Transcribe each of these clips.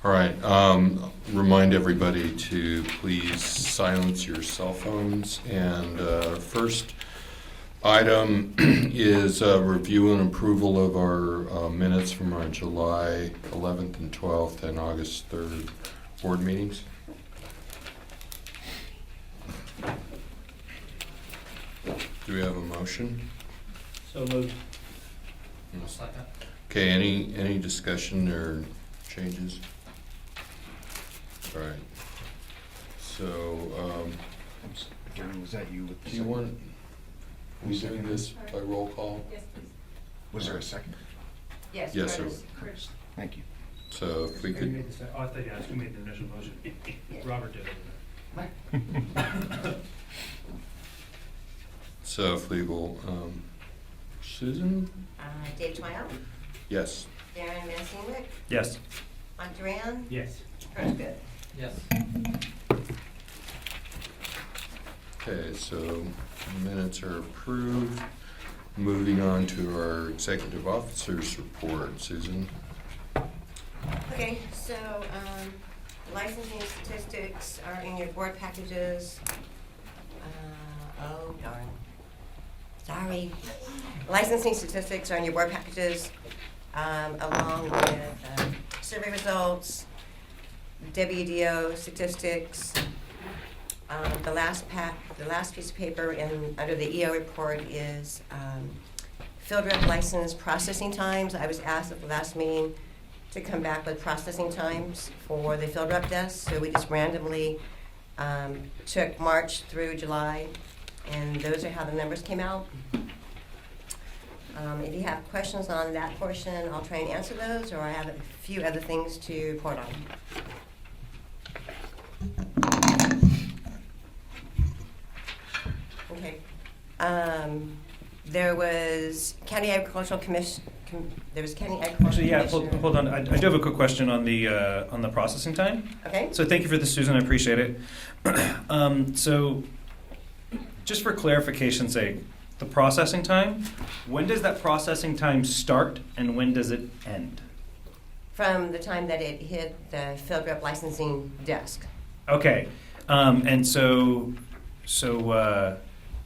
All right, remind everybody to please silence your cell phones. And first item is review and approval of our minutes from our July 11th and 12th and August 3rd board meetings. Do we have a motion? So moved. Okay, any discussion or changes? All right. So, Darren, was that you with the do you second? want, are we doing this by roll call? Yes, please. Was there a second? Yes. Yes, sir. Curtis. Thank you. So if we Who could, made the oh, I thought you asked who made the initial motion. Robert did it. so if we will, Susan? Dave Twill, Yes. Darren Mansinek, Yes. Mike Duran, Yes. Curtis Good. Yes. Okay, so minutes are approved. Moving on to our executive officers report. Susan? Okay, so licensing statistics are in your board packages. Oh darn. Sorry. Licensing statistics are in your board packages, along with survey results, WDO statistics. The last piece of paper under the EO report is field rep license processing times. I was asked at the last meeting to come back with processing times for the field rep desk, so we just randomly took March through July, and those are how the numbers came out. If you have questions on that portion, I'll try and answer those, or I have a few other things to report on. Okay. There was County Agricultural Commission. There was County Agricultural Actually, yeah. Commissioner. Hold on. I do have a quick question on the processing time. Okay. So thank you for this, Susan. I appreciate it. So, just for clarification's sake, the processing time. When does that processing time start, and when does it end? From the time that it hit the field rep licensing desk. Okay. And so.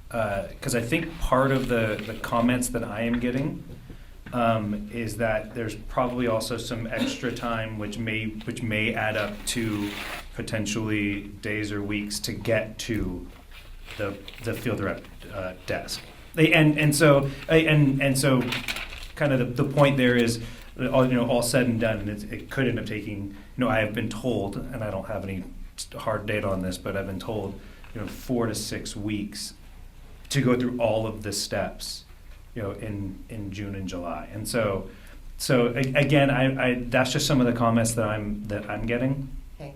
Because I think part of the comments that I am getting is that there's probably also some extra time which may add up to potentially days or weeks to get to the field rep desk. And so kind of the point there is all said and done, and it could end up taking, I have been told, and I don't have any hard data on this, but I've been told 4 to 6 weeks to go through all of the steps, in June and July. And so again, I that's just some of the comments that I'm getting. Okay.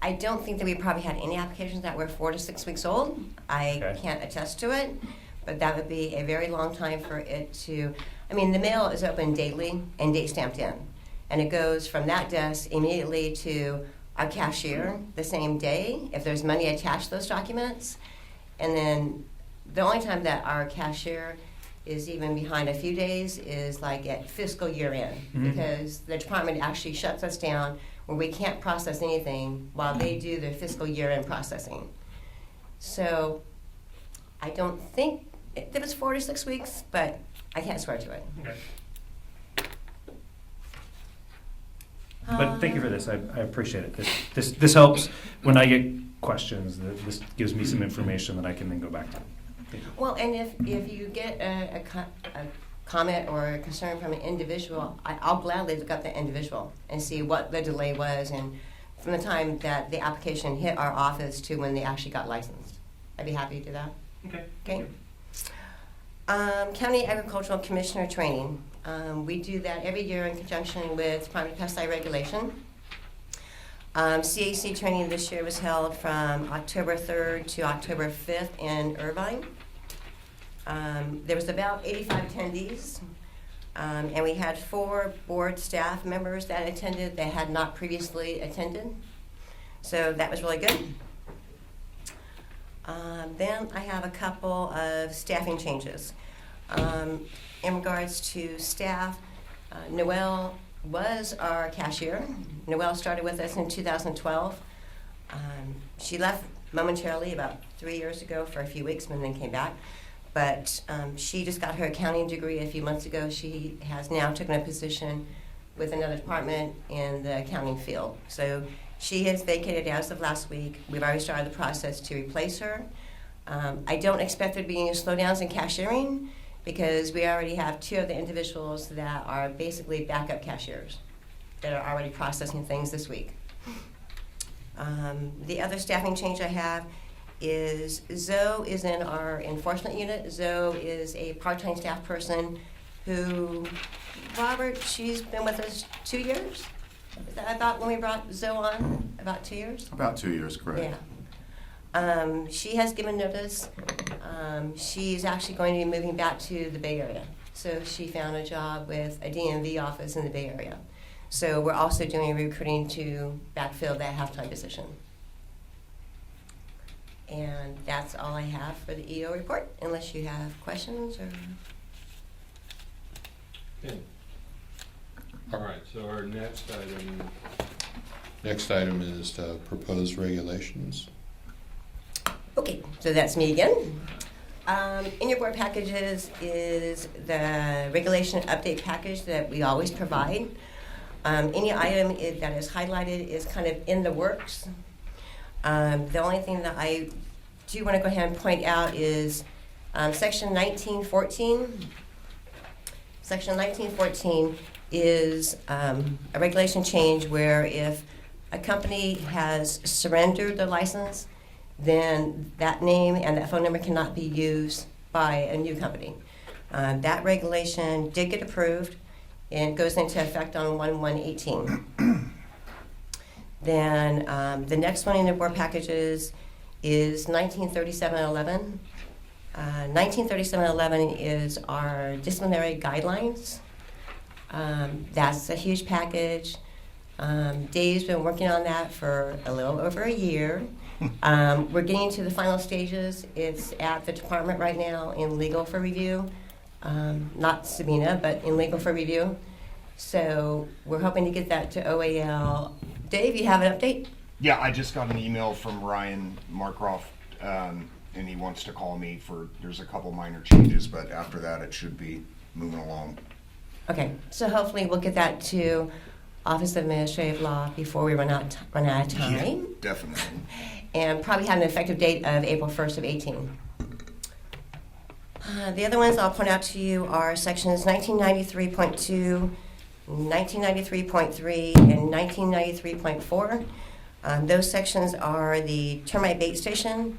I don't think that we probably had any applications that were 4 to 6 weeks old. I Okay. can't attest to it, but that would be a very long time for it to. I mean, the mail is open daily and date stamped in, and it goes from that desk immediately to our cashier the same day if there's money attached to those documents. And then the only time that our cashier is even behind a few days is like at fiscal year end, because the department actually shuts us down where we can't process anything while they do their fiscal year end processing. So I don't think it was 4 to 6 weeks, but I can't swear to it. Okay. But thank you for this. I appreciate it. This helps when I get questions. This gives me some information that I can then go back to. Thank you. Well, and if you get a comment or a concern from an individual, I'll gladly look up the individual and see what the delay was, and from the time that the application hit our office to when they actually got licensed. I'd be happy to do that. Okay. Okay. County Agricultural Commissioner Training. We do that every year in conjunction with Department of Pesticide Regulation. CAC training this year was held from October 3rd to October 5th in Irvine. There was about 85 attendees, and we had 4 board staff members that attended that had not previously attended. So that was really good. Then I have a couple of staffing changes. In regards to staff, Noelle was our cashier. Noelle started with us in 2012. She left momentarily about 3 years ago for a few weeks and then came back. But she just got her accounting degree a few months ago. She has now taken a position with another department in the accounting field. So she has vacated as of last week. We've already started the process to replace her. I don't expect there to be any slowdowns in cashiering because we already have 2 of the individuals that are basically backup cashiers that are already processing things this week. The other staffing change I have is Zoe is in our enforcement unit. Zoe is a part-time staff person who, Robert, she's been with us 2 years? Is that about when we brought Zoe on? About 2 years? About 2 years, correct. Yeah. She has given notice. She's actually going to be moving back to the Bay Area. So she found a job with a DMV office in the Bay Area. So we're also doing recruiting to backfill that half-time position. And that's all I have for the EO report, unless you have questions or... Okay. All right, so our next item, Next item is proposed regulations. Okay, so that's me again. In your board packages is the regulation update package that we always provide. Any item that is highlighted is kind of in the works. The only thing that I do want to go ahead and point out is Section 1914. Section 1914 is a regulation change where if a company has surrendered their license, then that name and that phone number cannot be used by a new company. That regulation did get approved and goes into effect on 1/1/18. Then the next one in the board packages is 1937-11. 1937-11 is our disciplinary guidelines. That's a huge package. Dave's been working on that for a little over a year. We're getting to the final stages. It's at the department right now in legal for review. Not Sabina, but in legal for review. So we're hoping to get that to OAL. Dave, you have an update? Yeah, I just got an email from Ryan Markroft, and he wants to call me there's a couple minor changes, but after that it should be moving along. Okay, so hopefully we'll get that to Office of Administrative Law before we run out of time. Yeah, definitely. And probably have an effective date of April 1st of 18. The other ones I'll point out to you are sections 1993.2, 1993.3, and 1993.4. Those sections are the termite bait station.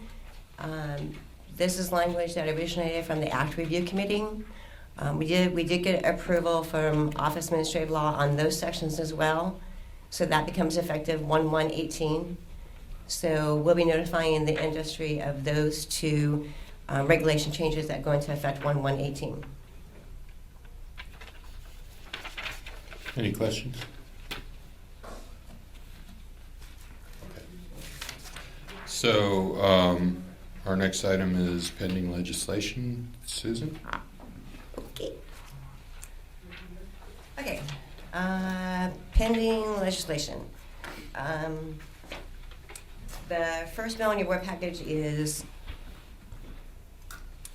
This is language that originated from the Act Review Committee. We did get approval from Office of Administrative Law on those sections as well. So that becomes effective 1/1/18. So we'll be notifying the industry of those 2 regulation changes that go into effect 1/1/18. Any questions? Okay. So our next item is pending legislation. Susan? Okay. Pending legislation. The first bill in your board package is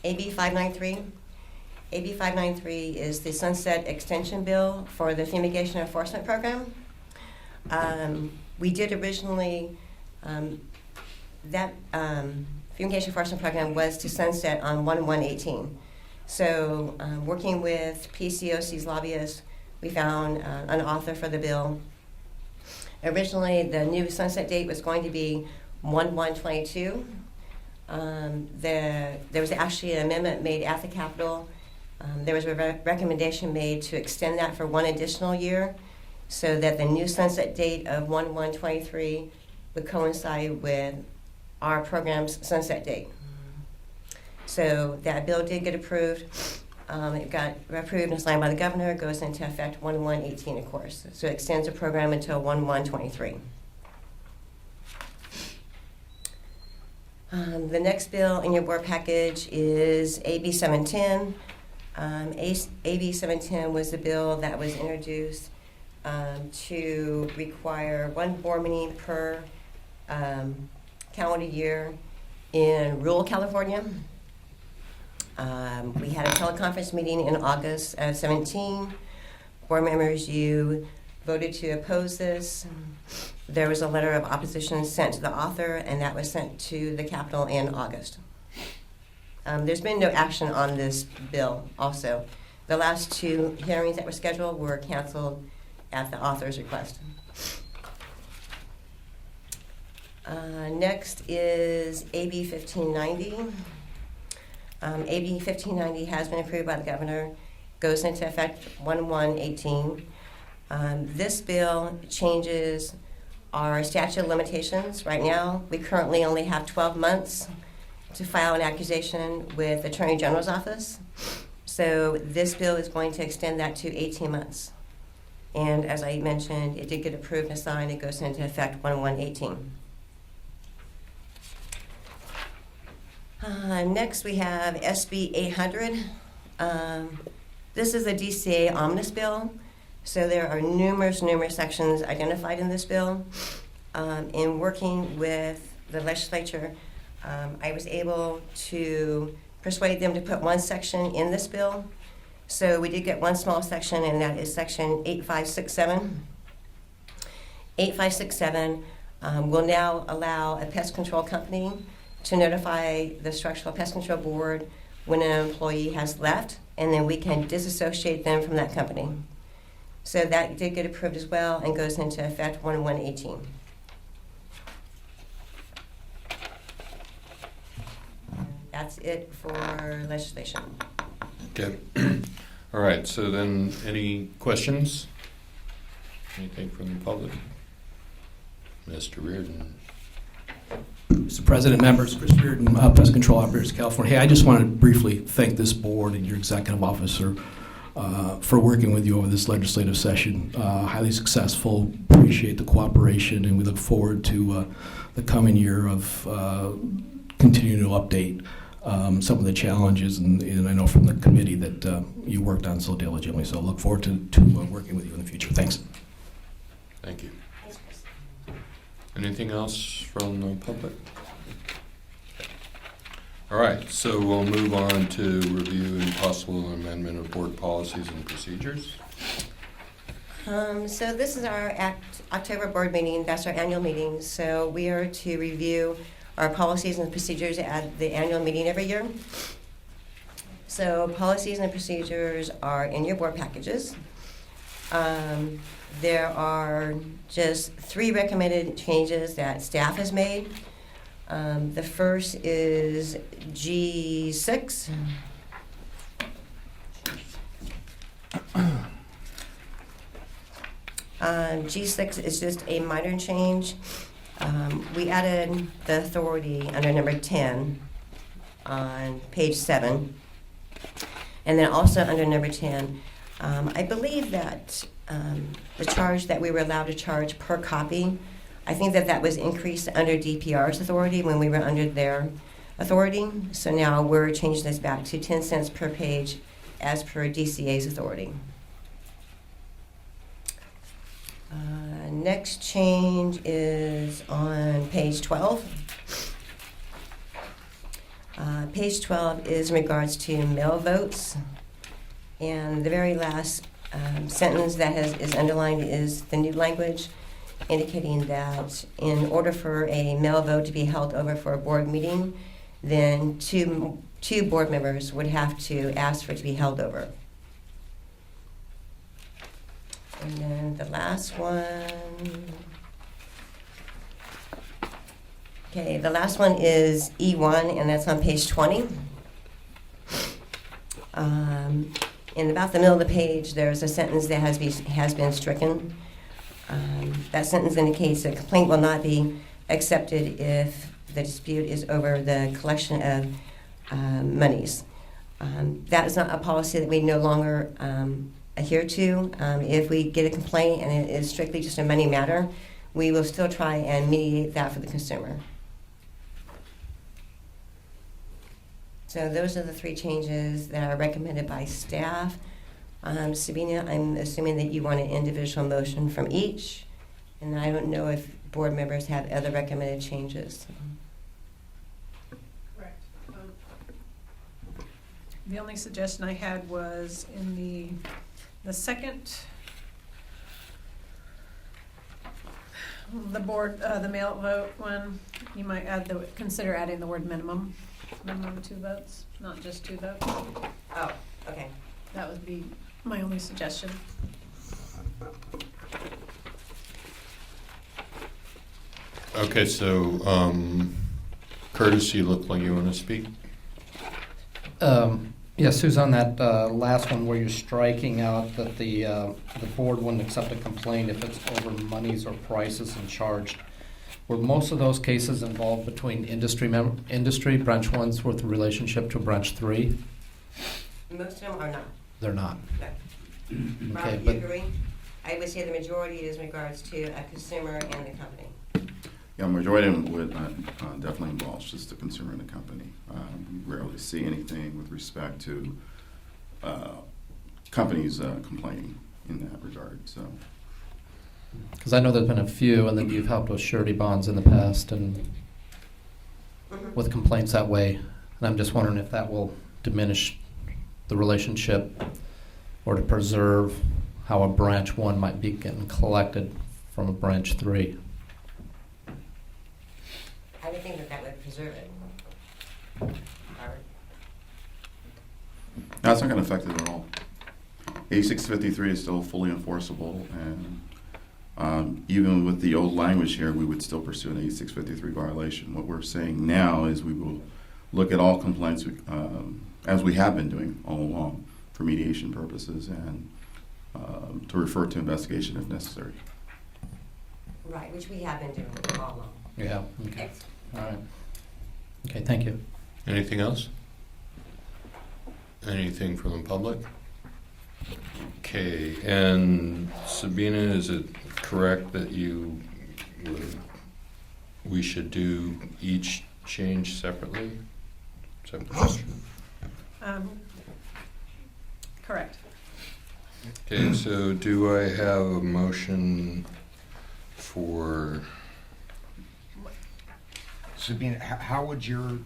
AB 593. AB 593 is the sunset extension bill for the fumigation enforcement program. We did originally, that fumigation enforcement program was to sunset on 1/1/18. So working with PCOC's lobbyists, we found an author for the bill. Originally, the new sunset date was going to be 1/1/22. There was actually an amendment made at the Capitol. There was a recommendation made to extend that for 1 additional year so that the new sunset date of 1/1/23 would coincide with our program's sunset date. So that bill did get approved. It got approved and signed by the governor. It goes into effect 1/1/18, of course. So it extends the program until 1/1/23. The next bill in your board package is AB 710. AB 710 was the bill that was introduced to require one board meeting per calendar year in rural California. We had a teleconference meeting in August of 17. Board members, you voted to oppose this. There was a letter of opposition sent to the author, and that was sent to the Capitol in August. There's been no action on this bill also. The last 2 hearings that were scheduled were canceled at the author's request. Next is AB 1590. AB 1590 has been approved by the governor, goes into effect 1/1/18. This bill changes our statute of limitations. Right now, we currently only have 12 months to file an accusation with the Attorney General's office. So this bill is going to extend that to 18 months. And as I mentioned, it did get approved and signed. It goes into effect 1/1/18. Next, we have SB 800. This is a DCA omnibus bill. So there are numerous sections identified in this bill. In working with the legislature, I was able to persuade them to put one section in this bill. So we did get one small section, and that is section 8567. 8567 will now allow a pest control company to notify the Structural Pest Control Board when an employee has left, and then we can disassociate them from that company. So that did get approved as well and goes into effect 1/1/18. That's it for legislation. Okay. All right, so then any questions? Anything from the public? Mr. Reardon. Mr. President, members, Chris Reardon, Pest Control Operators, California. Hey, I just want to briefly thank this board and your executive officer for working with you over this legislative session. Highly successful. Appreciate the cooperation, and we look forward to the coming year of continuing to update some of the challenges, and I know from the committee that you worked on so diligently. So I look forward to working with you in the future. Thanks. Thank you. Anything else from the public? All right, so we'll move on to review and possible amendment of board policies and procedures. So this is our October board meeting. That's our annual meeting. So we are to review our policies and procedures at the annual meeting every year. So policies and procedures are in your board packages. There are just 3 recommended changes that staff has made. The first is G6. G6 is just a minor change. We added the authority under number 10 on page 7. And then also under number 10, I believe that the charge that we were allowed to charge per copy, I think that was increased under DPR's authority when we were under their authority. So now we're changing this back to 10 cents per page as per DCA's authority. Next change is on page 12. Page 12 is in regards to mail votes. And the very last sentence that is underlined is the new language indicating that in order for a mail vote to be held over for a board meeting, then two board members would have to ask for it to be held over. And then the last one, okay, the last one is E1, and that's on page 20. In about the middle of the page, there's a sentence that has been stricken. That sentence indicates that a complaint will not be accepted if the dispute is over the collection of monies. That is not a policy that we no longer adhere to. If we get a complaint and it is strictly just a money matter, we will still try and mediate that for the consumer. So those are the three changes that are recommended by staff. Sabina, I'm assuming that you want an individual motion from each, and I don't know if board members have other recommended changes. Correct. The only suggestion I had was in the second, the mail vote one, you might consider adding the word minimum of 2 votes, not just 2 votes. Oh, okay. That would be my only suggestion. Okay, so Curtis, you look like you want to speak? Yeah, Susan, that last one where you're striking out that the board wouldn't accept a complaint if it's over monies or prices and charged. Were most of those cases involved between industry, branch 1's with relationship to branch 3? Most of them are not. They're not. No. Okay, Rob, do you but agree? I would say the majority is in regards to a consumer and the company. Yeah, majority of them would definitely involve just the consumer and the company. We rarely see anything with respect to companies complaining in that regard, so. because I know there's been a few, and then you've helped with surety bonds in the past and with complaints that way. And I'm just wondering if that will diminish the relationship or to preserve how a branch 1 might be getting collected from a branch 3. I would think that that would preserve it. Robert? No, it's not going to affect it at all. 8653 is still fully enforceable, and even with the old language here, we would still pursue an 8653 violation. What we're saying now is we will look at all complaints as we have been doing all along for mediation purposes and to refer to investigation if necessary. Right, which we have been doing all along. Yeah, okay. Excellent. All right. Okay, thank you. Anything else? Anything from the public? Okay, and Sabina, is it correct that we should do each change separately? Is that the question? Correct. Okay, so do I have a motion for, Sabina, how would your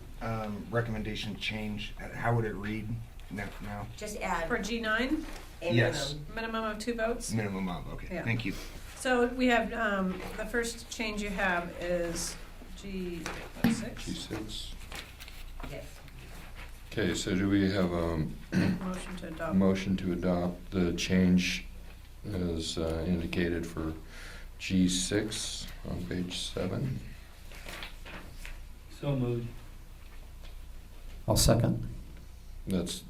recommendation change? How would it read now? Just add For G9, a Yes. minimum. minimum of 2 votes. Minimum of, okay, Yeah. thank you. So we have, the first change you have is G6, G6? Yes. Okay, so do we have a motion to adopt. motion to adopt the change as indicated for G6 on page 7? So moved. I'll second. That's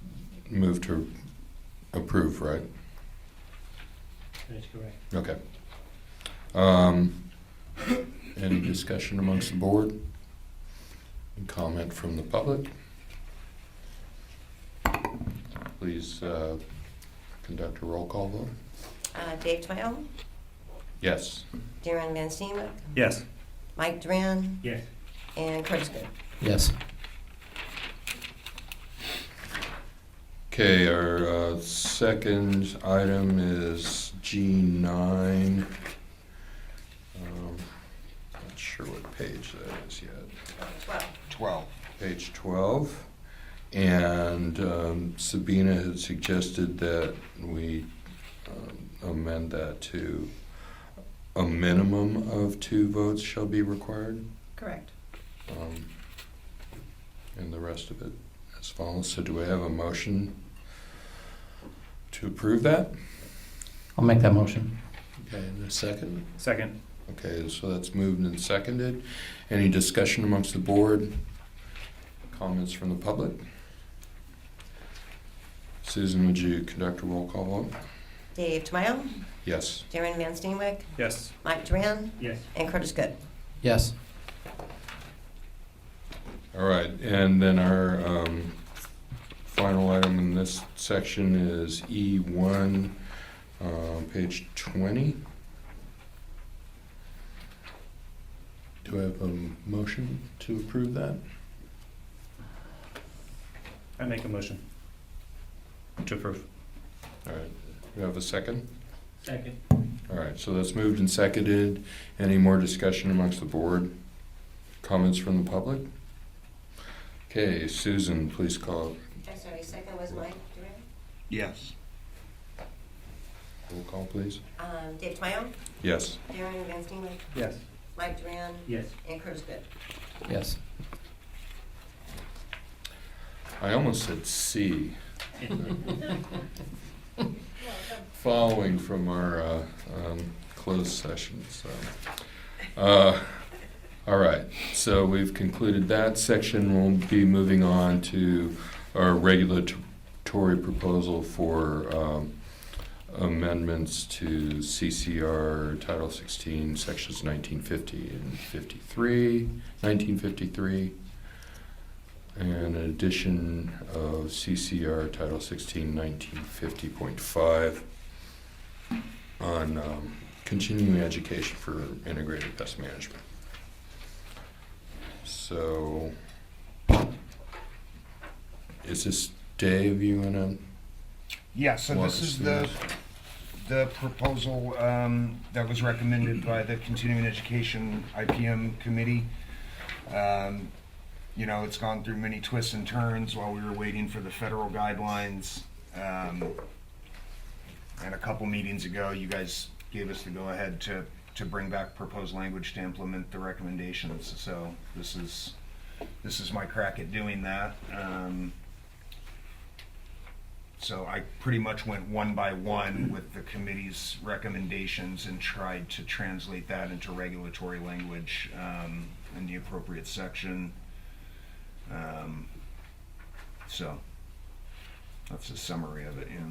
move to approve, right? That's correct. Okay. Any discussion amongst the board? Any comment from the public? Please conduct a roll call vote. Dave Twile, Yes. Darren Van Steenwyk, Yes. Mike Duran, Yes. and Curtis Good. Yes. Okay, our second item is G9. Not sure what page that is yet. 12. 12. Page 12. And Sabina had suggested that we amend that to a minimum of 2 votes shall be required, Correct. and the rest of it as follows. So do I have a motion to approve that? I'll make that motion. Okay, and a second? Second. Okay, so that's moved and seconded. Any discussion amongst the board? Comments from the public? Susan, would you conduct a roll call vote? Dave Twile, Yes. Darren Van Steenwyk, Yes. Mike Duran, Yes. and Curtis Good. Yes. All right, and then our final item in this section is E1, page 20. Do I have a motion to approve that? I make a motion to approve. All right, we have a second? Second. All right, so that's moved and seconded. Any more discussion amongst the board? Comments from the public? Okay, Susan, please call. I'm sorry, second was Mike Duran? Yes. Roll call, please. Dave Twyell, Yes. Darren Van Steenwyk, Yes. Mike Duran, Yes. and Curtis Good. Yes. I almost said C. Following from our closed session, so. All right, so we've concluded that section. We'll be moving on to our regulatory proposal for amendments to CCR Title 16, Sections 1950 and 1953, and an addition of CCR Title 16, 1950.5 on continuing education for integrated pest management. So, is this Dave, you wanna? Yeah, so walk this us is through the, this? the proposal that was recommended by the Continuing Education IPM Committee. You know, it's gone through many twists and turns while we were waiting for the federal guidelines. And a couple meetings ago, you guys gave us the go-ahead to bring back proposed language to implement the recommendations. So this is my crack at doing that. So I pretty much went one by one with the committee's recommendations and tried to translate that into regulatory language in the appropriate section. So that's a summary of it, yeah.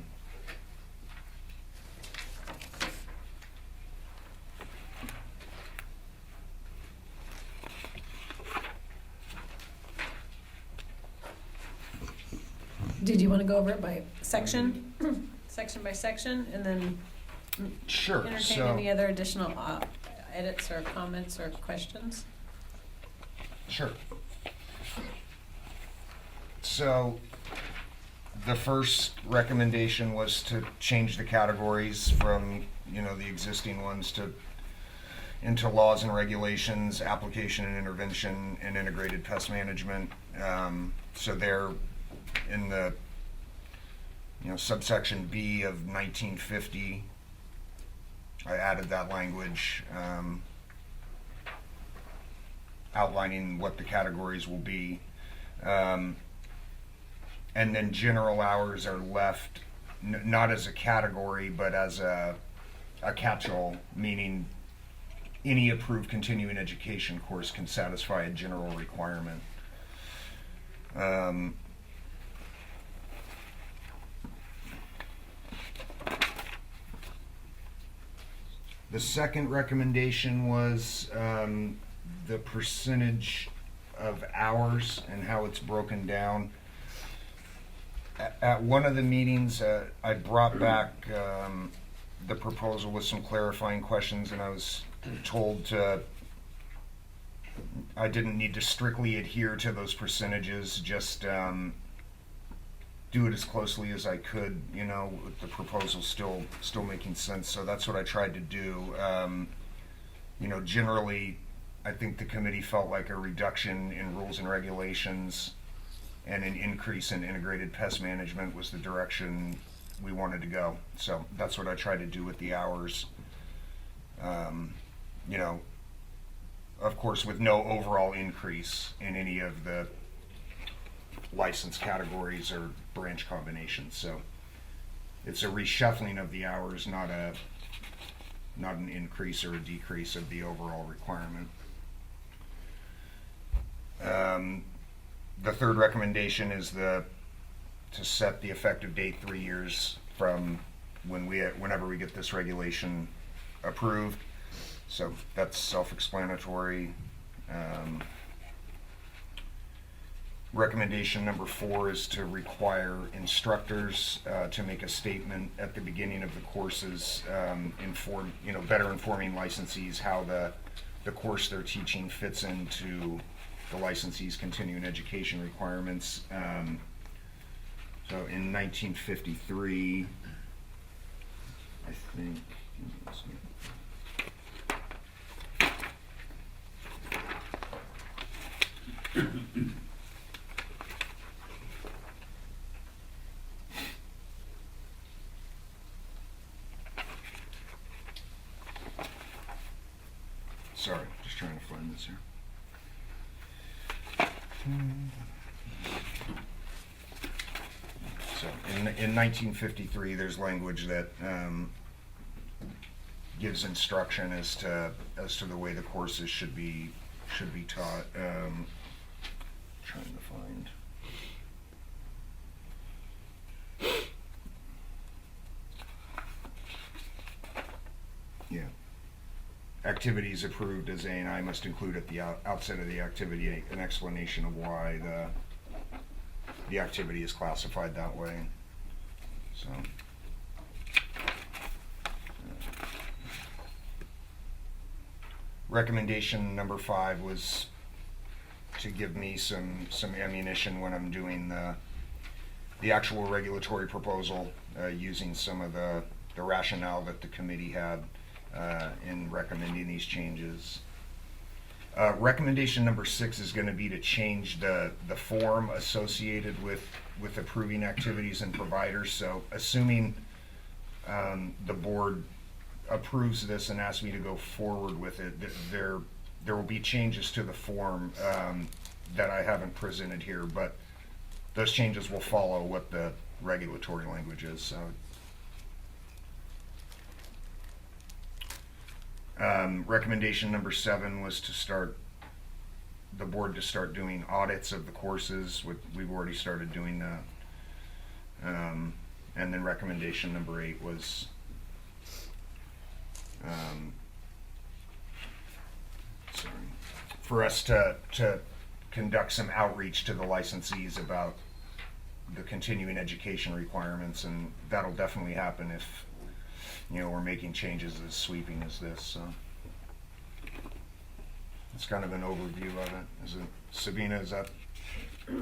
Did you want to go over it by section, section by section, and then Sure, entertain so, any other additional edits or comments or questions? sure. So, the first recommendation was to change the categories from, you know, the existing ones into laws and regulations, application and intervention, and integrated pest management. So they're in the, you know, subsection B of 1950. I added that language, outlining what the categories will be. And then general hours are left not as a category, but as a catch-all, meaning any approved continuing education course can satisfy a general requirement. The second recommendation was the percentage of hours and how it's broken down. At one of the meetings, I brought back the proposal with some clarifying questions, and I was told I didn't need to strictly adhere to those percentages, just do it as closely as I could, you know, with the proposal still making sense. So that's what I tried to do. You know, generally, I think the committee felt like a reduction in rules and regulations and an increase in integrated pest management was the direction we wanted to go. So that's what I tried to do with the hours. You know, of course, with no overall increase in any of the license categories or branch combinations. So it's a reshuffling of the hours, not an increase or a decrease of the overall requirement. The third recommendation is to set the effective date 3 years from whenever we get this regulation approved. So that's self-explanatory. Recommendation number 4 is to require instructors to make a statement at the beginning of the courses, better informing licensees how the course they're teaching fits into the licensee's continuing education requirements. So in 1953, I think. Sorry, just trying to find this here. So in 1953, there's language that gives instruction as to the way the courses should be taught. Trying to find. Yeah. Activities approved as A&I must include at the outset of the activity an explanation of why the activity is classified that way. So. Recommendation number 5 was to give me some ammunition when I'm doing the actual regulatory proposal, using some of the rationale that the committee had in recommending these changes. Recommendation number 6 is going to be to change the form associated with approving activities and providers. So assuming the board approves this and asks me to go forward with it, there will be changes to the form that I haven't presented here, but those changes will follow what the regulatory language is. So. Recommendation number 7 was the board to start doing audits of the courses. We've already started doing that. And then recommendation number 8 was for us to conduct some outreach to the licensees about the continuing education requirements, and that'll definitely happen if we're making changes as sweeping as this. So that's kind of an overview of it. Sabina, is that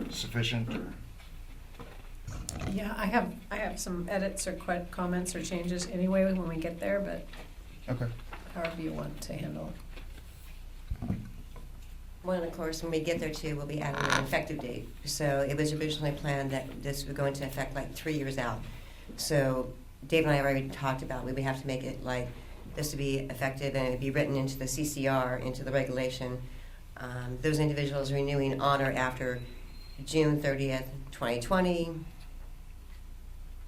sufficient? Or? Yeah, I have some edits or comments or changes anyway when we get there, but Okay. however you want to handle it. Well, of course, when we get there too, we'll be adding an effective date. So it was originally planned that this would go into effect like 3 years out. So Dave and I have already talked about, we would have to make it like this to be effective, and it would be written into the CCR, into the regulation. Those individuals renewing on or after June 30th, 2020.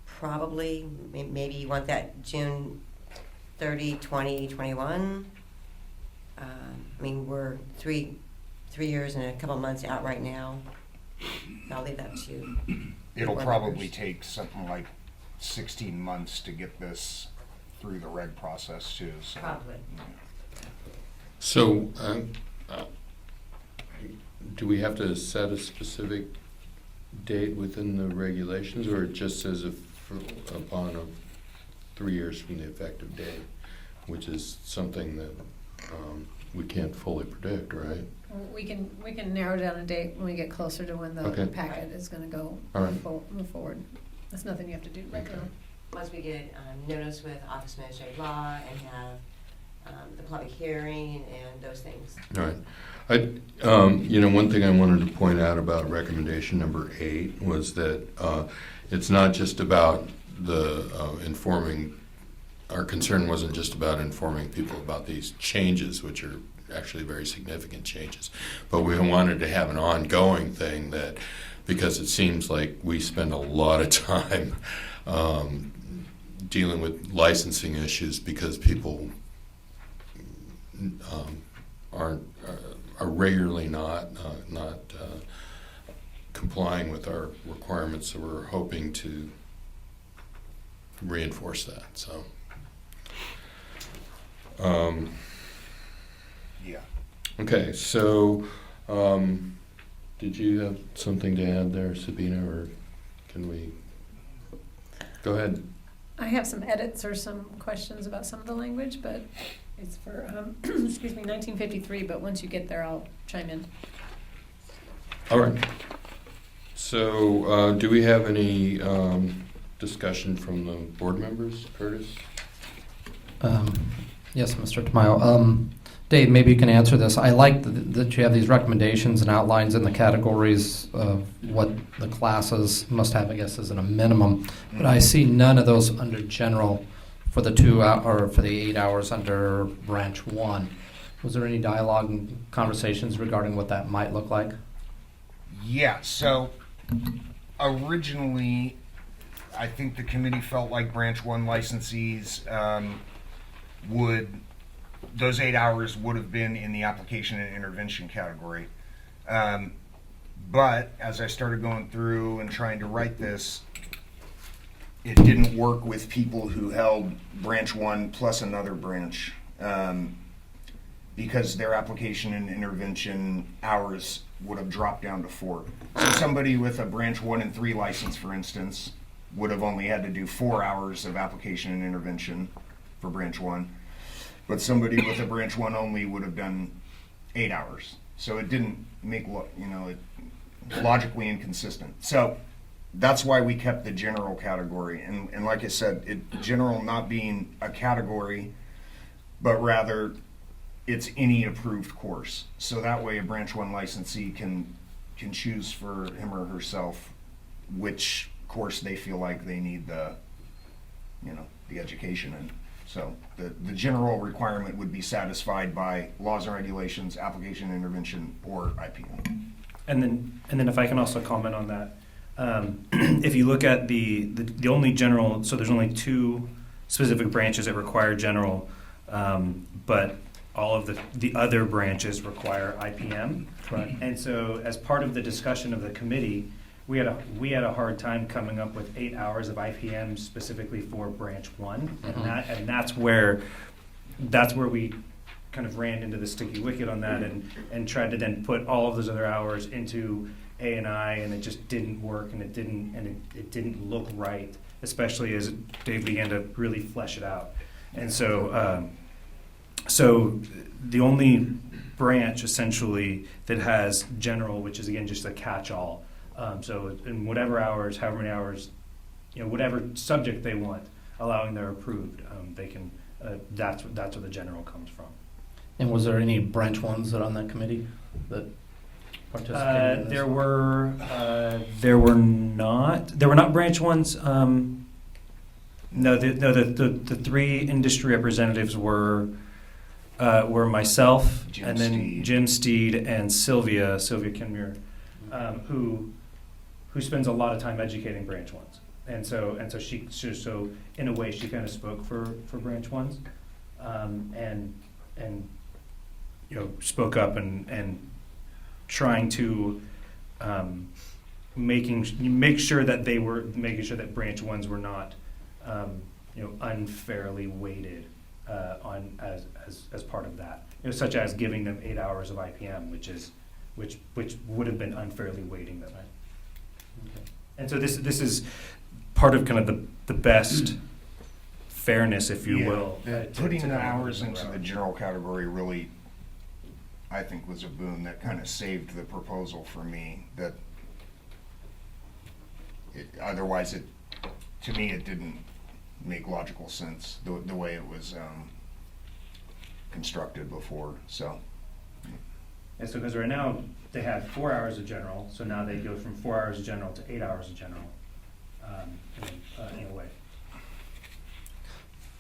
Probably, maybe you want that June 30, 2021. I mean, we're three years and a couple months out right now. I'll leave that to you. It'll probably take something like 16 months to get this through the reg process too. So. Probably. So, do we have to set a specific date within the regulations, or it just says upon 3 years from the effective date, which is something that we can't fully predict, right? We can narrow down a date when we get closer to when the Okay. packet is going to go All right. move forward. That's nothing you have to do right Okay. now. Once we get notice with Office of Administrative Law and have the public hearing and those things. All right. One thing I wanted to point out about recommendation number 8 was that it's not just about the informing. Our concern wasn't just about informing people about these changes, which are actually very significant changes, but we wanted to have an ongoing thing that, because it seems like we spend a lot of time dealing with licensing issues because people are regularly not complying with our requirements, so we're hoping to reinforce that. So. Yeah. Okay, so did you have something to add there, Sabina, or can we go ahead? I have some edits or some questions about some of the language, but it's for, excuse me, 1953, but once you get there, I'll chime in. All right. So, do we have any discussion from the board members? Curtis? Yes, Mr. Tamayo. Dave, maybe you can answer this. I like that you have these recommendations and outlines in the categories of what the classes must have, I guess, as a minimum. But I see none of those under general for the 2 or for the 8 hours under branch 1. Was there any dialogue and conversations regarding what that might look like? Yeah, so originally, I think the committee felt like branch 1 licensees those 8 hours would have been in the application and intervention category. But as I started going through and trying to write this, it didn't work with people who held branch 1 plus another branch, because their application and intervention hours would have dropped down to 4. So somebody with a branch 1 and 3 license, for instance, would have only had to do 4 hours of application and intervention for branch 1. But somebody with a branch 1 only would have done 8 hours. So it didn't make, it logically inconsistent. So that's why we kept the general category. And like I said, general not being a category, but rather it's any approved course. So that way a branch 1 licensee can choose for him or herself which course they feel like they need the education in. So the general requirement would be satisfied by laws and regulations, application, intervention, or IPM. And then if I can also comment on that, if you look at the only general, so there's only 2 specific branches that require general, but all of the other branches require IPM. Right. And so as part of the discussion of the committee, we had a hard time coming up with 8 hours of IPM specifically for branch 1, Mhm. and that's where we kind of ran into the sticky wicket on that, and tried to then put all of those other hours into A&I, and it just didn't work, and it didn't look right, especially as Dave began to really flesh it out. And so the only branch essentially that has general, which is again just a catch-all. So in whatever hours, however many hours, whatever subject they want, allowing they're approved, they can. That's where the general comes from. And was there any branch 1s that are on that committee that participated in this? There were not branch 1s. No, the 3 industry representatives were myself, and then Steed. Jim Steed and Sylvia Kinmuir, who spends a lot of time educating branch 1s, and so so in a way she kind of spoke for branch 1s, and spoke up and trying to make sure that they were making sure that branch 1s were not unfairly weighted on as part of that, such as giving them 8 hours of IPM, which would have been unfairly weighting them. Okay. And so this is part of kind of the best fairness, if you will. Putting to the kind of hours move into around. the general category really, I think, was a boon that kind of saved the proposal for me. That otherwise, to me, it didn't make logical sense the way it was constructed before. So. And so, because right now they have 4 hours of general, so now they go from 4 hours of general to 8 hours of general, in a way.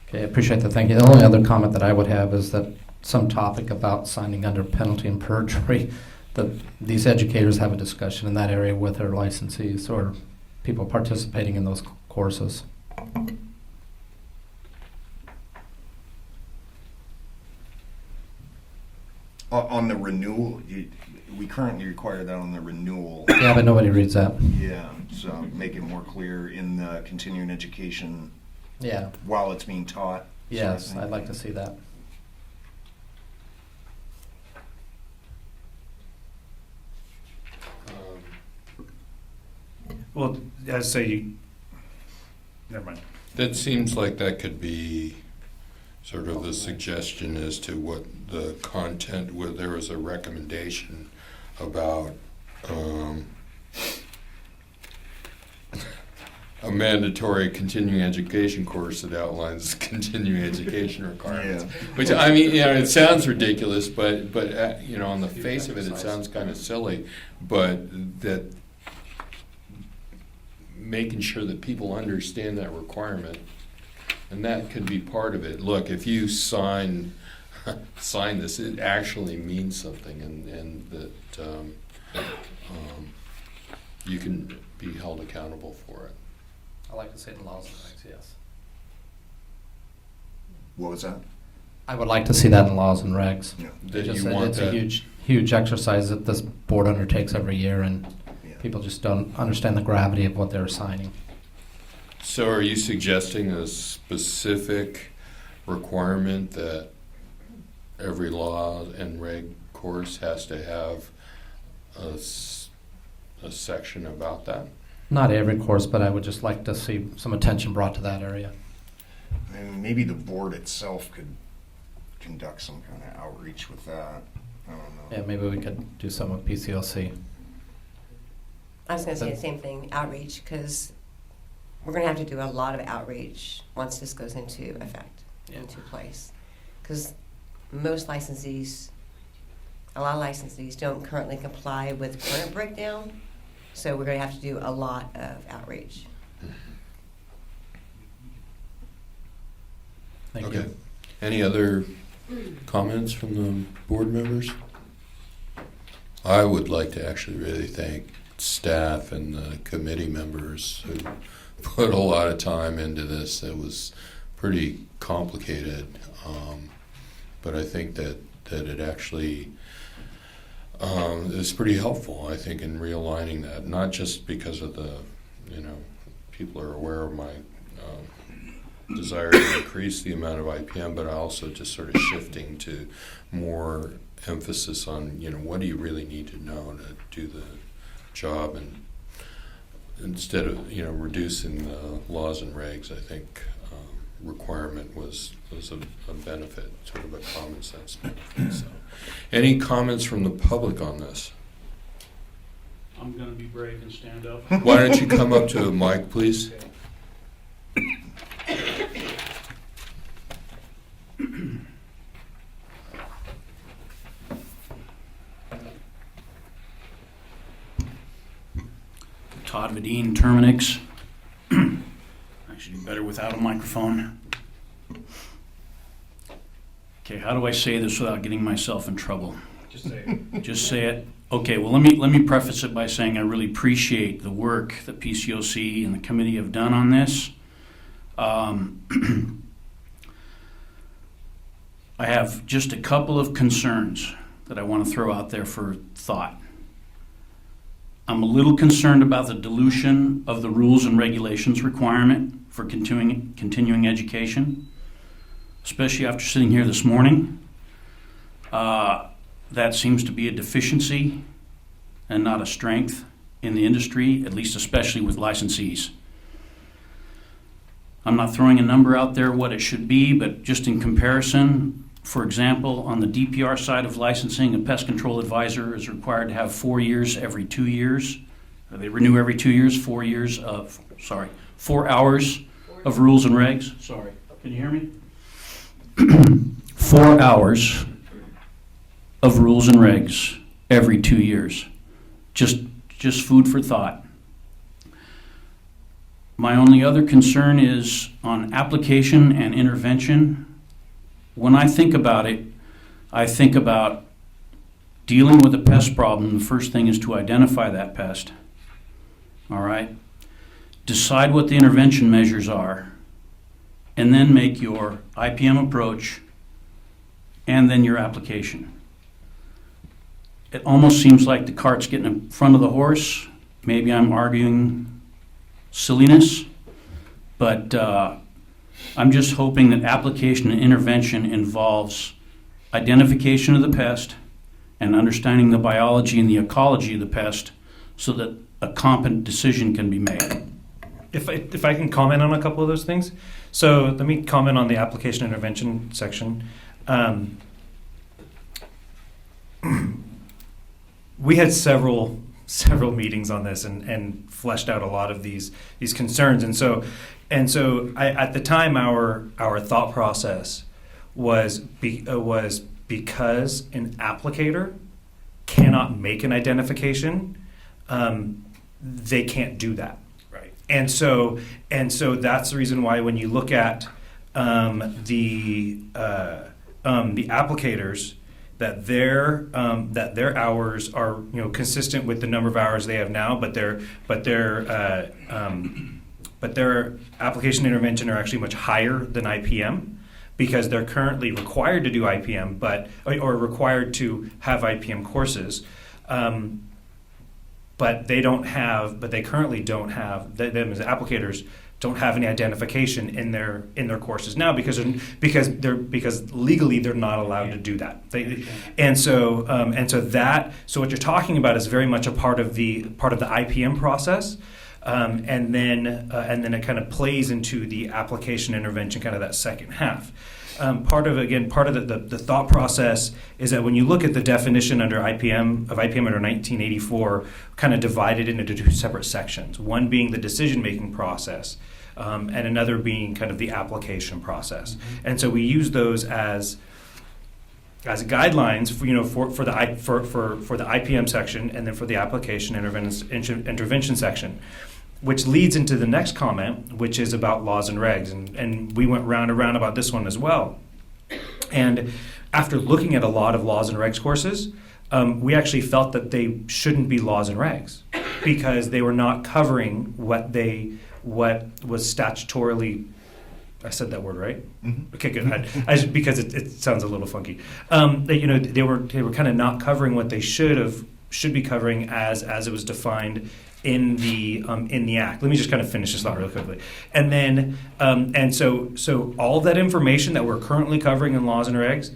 Okay, I appreciate that. Thank you. The only other comment that I would have is that some topic about signing under penalty and perjury, that these educators have a discussion in that area with their licensees or people participating in those courses. On the renewal, we currently require that on the renewal. Yeah, but nobody reads that. Yeah, so make it more clear in the continuing education Yeah. while it's being taught. Yes, I'd like to see that. Well, as I say, never mind. That seems like that could be sort of the suggestion as to what the content, where there was a recommendation about a mandatory continuing education course that outlines continuing education requirements. Yeah. Which, I mean, you know, it sounds ridiculous, but you know, on the face of it, it sounds kind of silly. But that making sure that people understand that requirement, and that could be part of it. Look, if you sign this, it actually means something, and that you can be held accountable for it. I like to see it in laws and regs, yes. What was that? I would like to see that in laws and regs. Yeah. That Just you that want it's that. a huge exercise that this board undertakes every year, and Yeah. people just don't understand the gravity of what they're signing. So are you suggesting a specific requirement that every law and reg course has to have a section about that? Not every course, but I would just like to see some attention brought to that area. And maybe the board itself could conduct some kind of outreach with that. I don't know. Yeah, maybe we could do some with PCLC. I was gonna say the same thing, outreach, because we're gonna have to do a lot of outreach once this goes into effect, into place. Because most licensees, a lot of licensees don't currently comply with current breakdown, so we're gonna have to do a lot of outreach. Thank Okay. you. Any other comments from the board members? I would like to actually really thank staff and the committee members who put a lot of time into this. It was pretty complicated, but I think that it actually is pretty helpful, I think, in realigning that, not just because of the, you know, people are aware of my desire to increase the amount of IPM, but also just sort of shifting to more emphasis on, you know, what do you really need to know to do the job, and instead of, you know, reducing the laws and regs, I think requirement was a benefit, sort of a common sense benefit. So, any comments from the public on this? I'm gonna be brave and stand up. Why don't you come up to a mic, please? Todd Vadine, Terminix. Actually, better without a microphone. Okay, how do I say this without getting myself in trouble? Just say it. Just say it? Okay, well, let me preface it by saying I really appreciate the work that PCOC and the committee have done on this. I have just a couple of concerns that I want to throw out there for thought. I'm a little concerned about the dilution of the rules and regulations requirement for continuing education, especially after sitting here this morning. That seems to be a deficiency and not a strength in the industry, at least especially with licensees. I'm not throwing a number out there what it should be, but just in comparison, for example, on the DPR side of licensing, a pest control advisor is required to have 4 years every 2 years. They renew every 2 years, 4 hours of rules and regs. Sorry, can you hear me? 4 hours of rules and regs every 2 years. Just food for thought. My only other concern is on application and intervention. When I think about it, I think about dealing with a pest problem. The first thing is to identify that pest. All right? Decide what the intervention measures are, and then make your IPM approach and then your application. It almost seems like the cart's getting in front of the horse. Maybe I'm arguing silliness, but I'm just hoping that application and intervention involves identification of the pest and understanding the biology and the ecology of the pest so that a competent decision can be made. If I can comment on a couple of those things. So let me comment on the application intervention section. We had several several meetings on this and fleshed out a lot of these concerns. And so at the time, our thought process was because an applicator cannot make an identification, they can't do that. Right. And so that's the reason why when you look at the applicators, that their hours are consistent with the number of hours they have now, but their application intervention are actually much higher than IPM, because they're currently required to do IPM, or required to have IPM courses, but they currently don't have, them as applicators don't have any identification in their courses now, because legally they're not allowed to do that. So what you're talking about is very much a part of the IPM process. And then it kind of plays into the application intervention, kind of that second half. Part of the thought process is that when you look at the definition under IPM under 1984, kind of divided into two separate sections. One being the decision-making process, and another being kind of the application process. Mm-hmm. And so we use those as guidelines for the IPM section, and then for the application intervention section, which leads into the next comment, which is about laws and regs, and we went round and round about this one as well. And after looking at a lot of laws and regs courses, we actually felt that they shouldn't be laws and regs, because they were not covering what was statutorily. I said that word right? Mm-hmm. Okay, good. Because it sounds a little funky. They were kind of not covering what they should be covering as it was defined in the act. Let me just kind of finish this thought real quickly. And then so all of that information that we're currently covering in laws and regs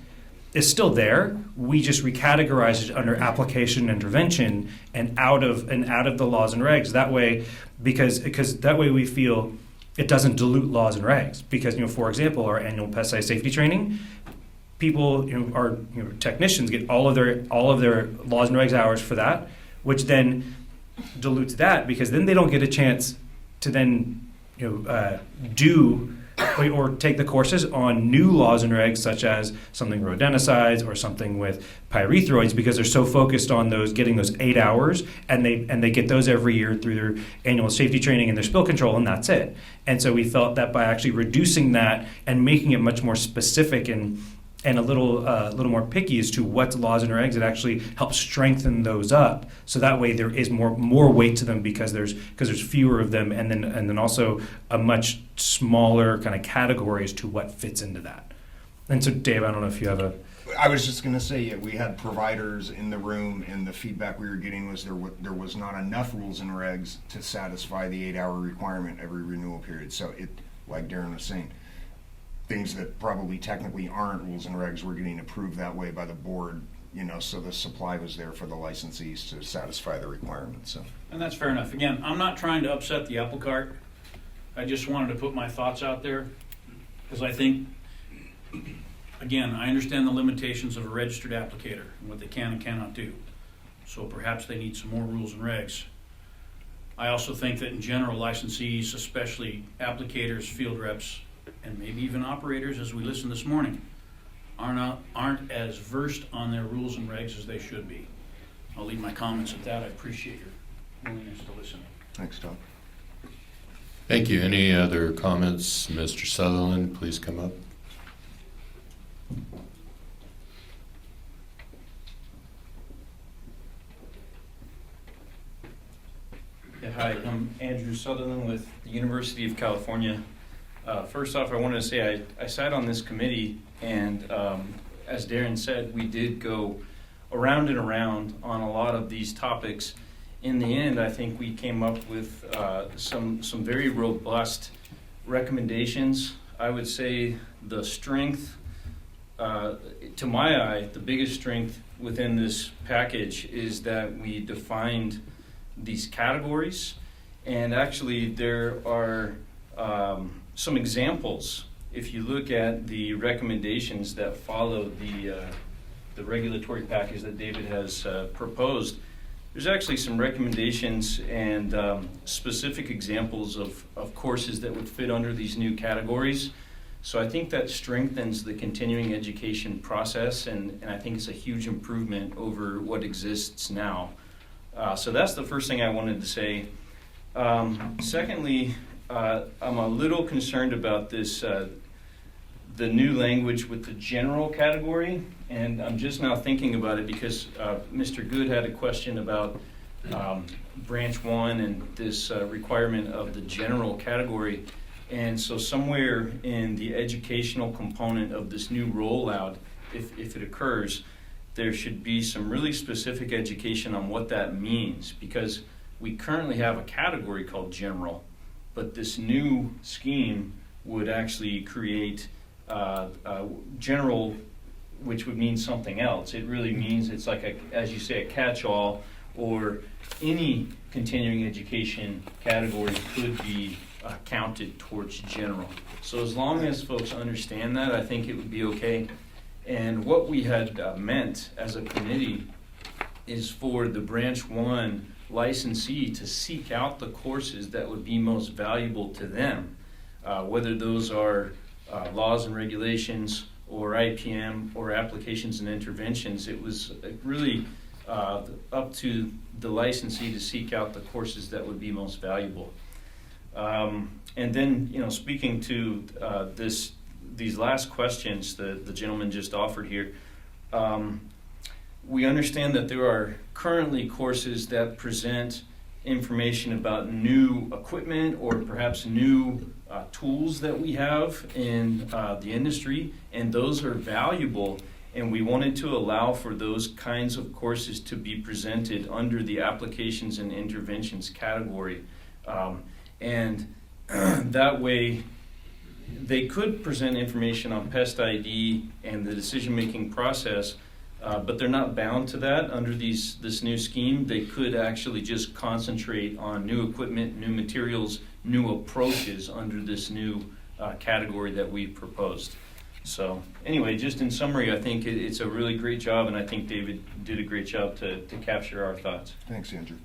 is still there. We just recategorize it under application and intervention and out of the laws and regs. That way, because that way we feel it doesn't dilute laws and regs. Because for example, our annual pesticide safety training, people our technicians get all of their laws and regs hours for that, which then dilutes that, because then they don't get a chance to then do or take the courses on new laws and regs, such as something rodenticides or something with pyrethroids, because they're so focused on getting those 8 hours, and they get those every year through their annual safety training and their spill control, and that's it. And so we felt that by actually reducing that and making it much more specific and a little more picky as to what's laws and regs, it actually helps strengthen those up. So that way there is more weight to them, because there's fewer of them, and then also a much smaller kind of category as to what fits into that. And so Dave, I don't know if you have a. I was just going to say, we had providers in the room, and the feedback we were getting was there was not enough rules and regs to satisfy the 8-hour requirement every renewal period. So it, like Darren was saying, things that probably technically aren't rules and regs were getting approved that way by the board, so the supply was there for the licensees to satisfy the requirements. So. And that's fair enough. Again, I'm not trying to upset the apple cart. I just wanted to put my thoughts out there, because I think, again, I understand the limitations of a registered applicator and what they can and cannot do. So perhaps they need some more rules and regs. I also think that in general, licensees, especially applicators, field reps, and maybe even operators, as we listened this morning, aren't as versed on their rules and regs as they should be. I'll leave my comments at that. I appreciate your willingness to listen. Thanks, Tom. Thank you. Any other comments? Mr. Sutherland, please come up. Yeah, hi, I'm Andrew Sutherland with the University of California. First off, I wanted to say I sat on this committee, and as Darren said, we did go around and around on a lot of these topics. In the end, I think we came up with some very robust recommendations. I would say the strength, to my eye, the biggest strength within this package is that we defined these categories, and actually there are some examples. If you look at the recommendations that follow the regulatory package that David has proposed, there's actually some recommendations and specific examples of courses that would fit under these new categories. So I think that strengthens the continuing education process, and I think it's a huge improvement over what exists now. So that's the first thing I wanted to say. Secondly, I'm a little concerned about this, the new language with the general category, and I'm just now thinking about it because Mr. Good had a question about branch 1 and this requirement of the general category. And so somewhere in the educational component of this new rollout, if it occurs, there should be some really specific education on what that means, because we currently have a category called general, but this new scheme would actually create general, which would mean something else. It really means it's like, as you say, a catch-all, or any continuing education category could be counted towards general. So as long as folks understand that, I think it would be okay. And what we had meant as a committee is for the branch 1 licensee to seek out the courses that would be most valuable to them, whether those are laws and regulations or IPM or applications and interventions. It was really up to the licensee to seek out the courses that would be most valuable. And then, speaking to these last questions the gentleman just offered here, we understand that there are currently courses that present information about new equipment or perhaps new tools that we have in the industry, and those are valuable, and we wanted to allow for those kinds of courses to be presented under the applications and interventions category. And that way, they could present information on Pest ID and the decision-making process, but they're not bound to that under this new scheme. They could actually just concentrate on new equipment, new materials, new approaches under this new category that we proposed. So anyway, just in summary, I think it's a really great job, and I think David did a great job to capture our thoughts. Thanks, Andrew.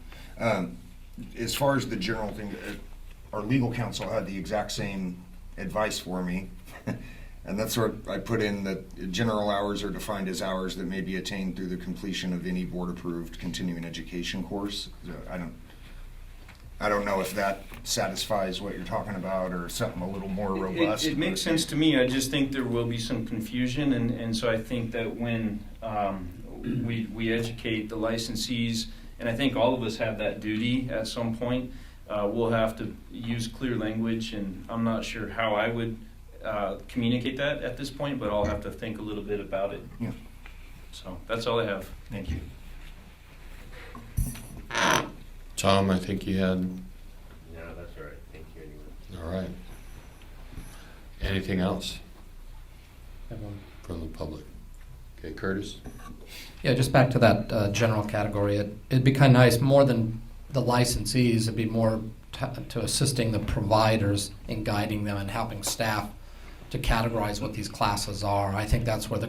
As far as the general thing, our legal counsel had the exact same advice for me. And that's what I put in, that general hours are defined as hours that may be attained through the completion of any board-approved continuing education course. I don't know if that satisfies what you're talking about or something a little more robust. It makes sense to me. I just think there will be some confusion, and so I think that when we educate the licensees, and I think all of us have that duty at some point, we'll have to use clear language, and I'm not sure how I would communicate that at this point, but I'll have to think a little bit about it. Yeah. So that's all I have. Thank you. Tom, I think you had. No, that's all right. Thank you anyway. All right. Anything else from the public? Okay, Curtis? Yeah, just back to that general category. It'd be kind of nice, more than the licensees, it'd be more to assisting the providers in guiding them and helping staff to categorize what these classes are. I think that's where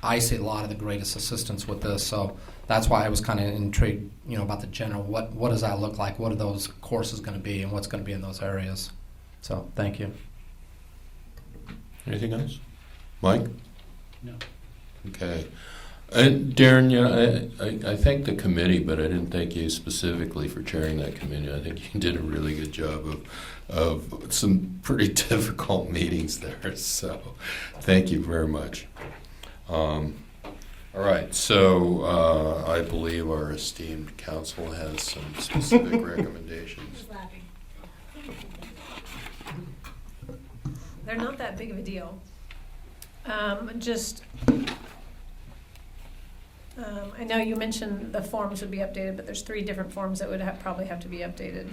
I see a lot of the greatest assistance with this. So that's why I was kind of intrigued, about the general. What does that look like? What are those courses going to be, and what's going to be in those areas? So thank you. Anything else? Mike? No. Okay. Darren, I thank the committee, but I didn't thank you specifically for chairing that committee. I think you did a really good job of some pretty difficult meetings there. So thank you very much. All right. So I believe our esteemed council has some specific recommendations. They're not that big of a deal. I know you mentioned the forms would be updated, but there's 3 different forms that would probably have to be updated.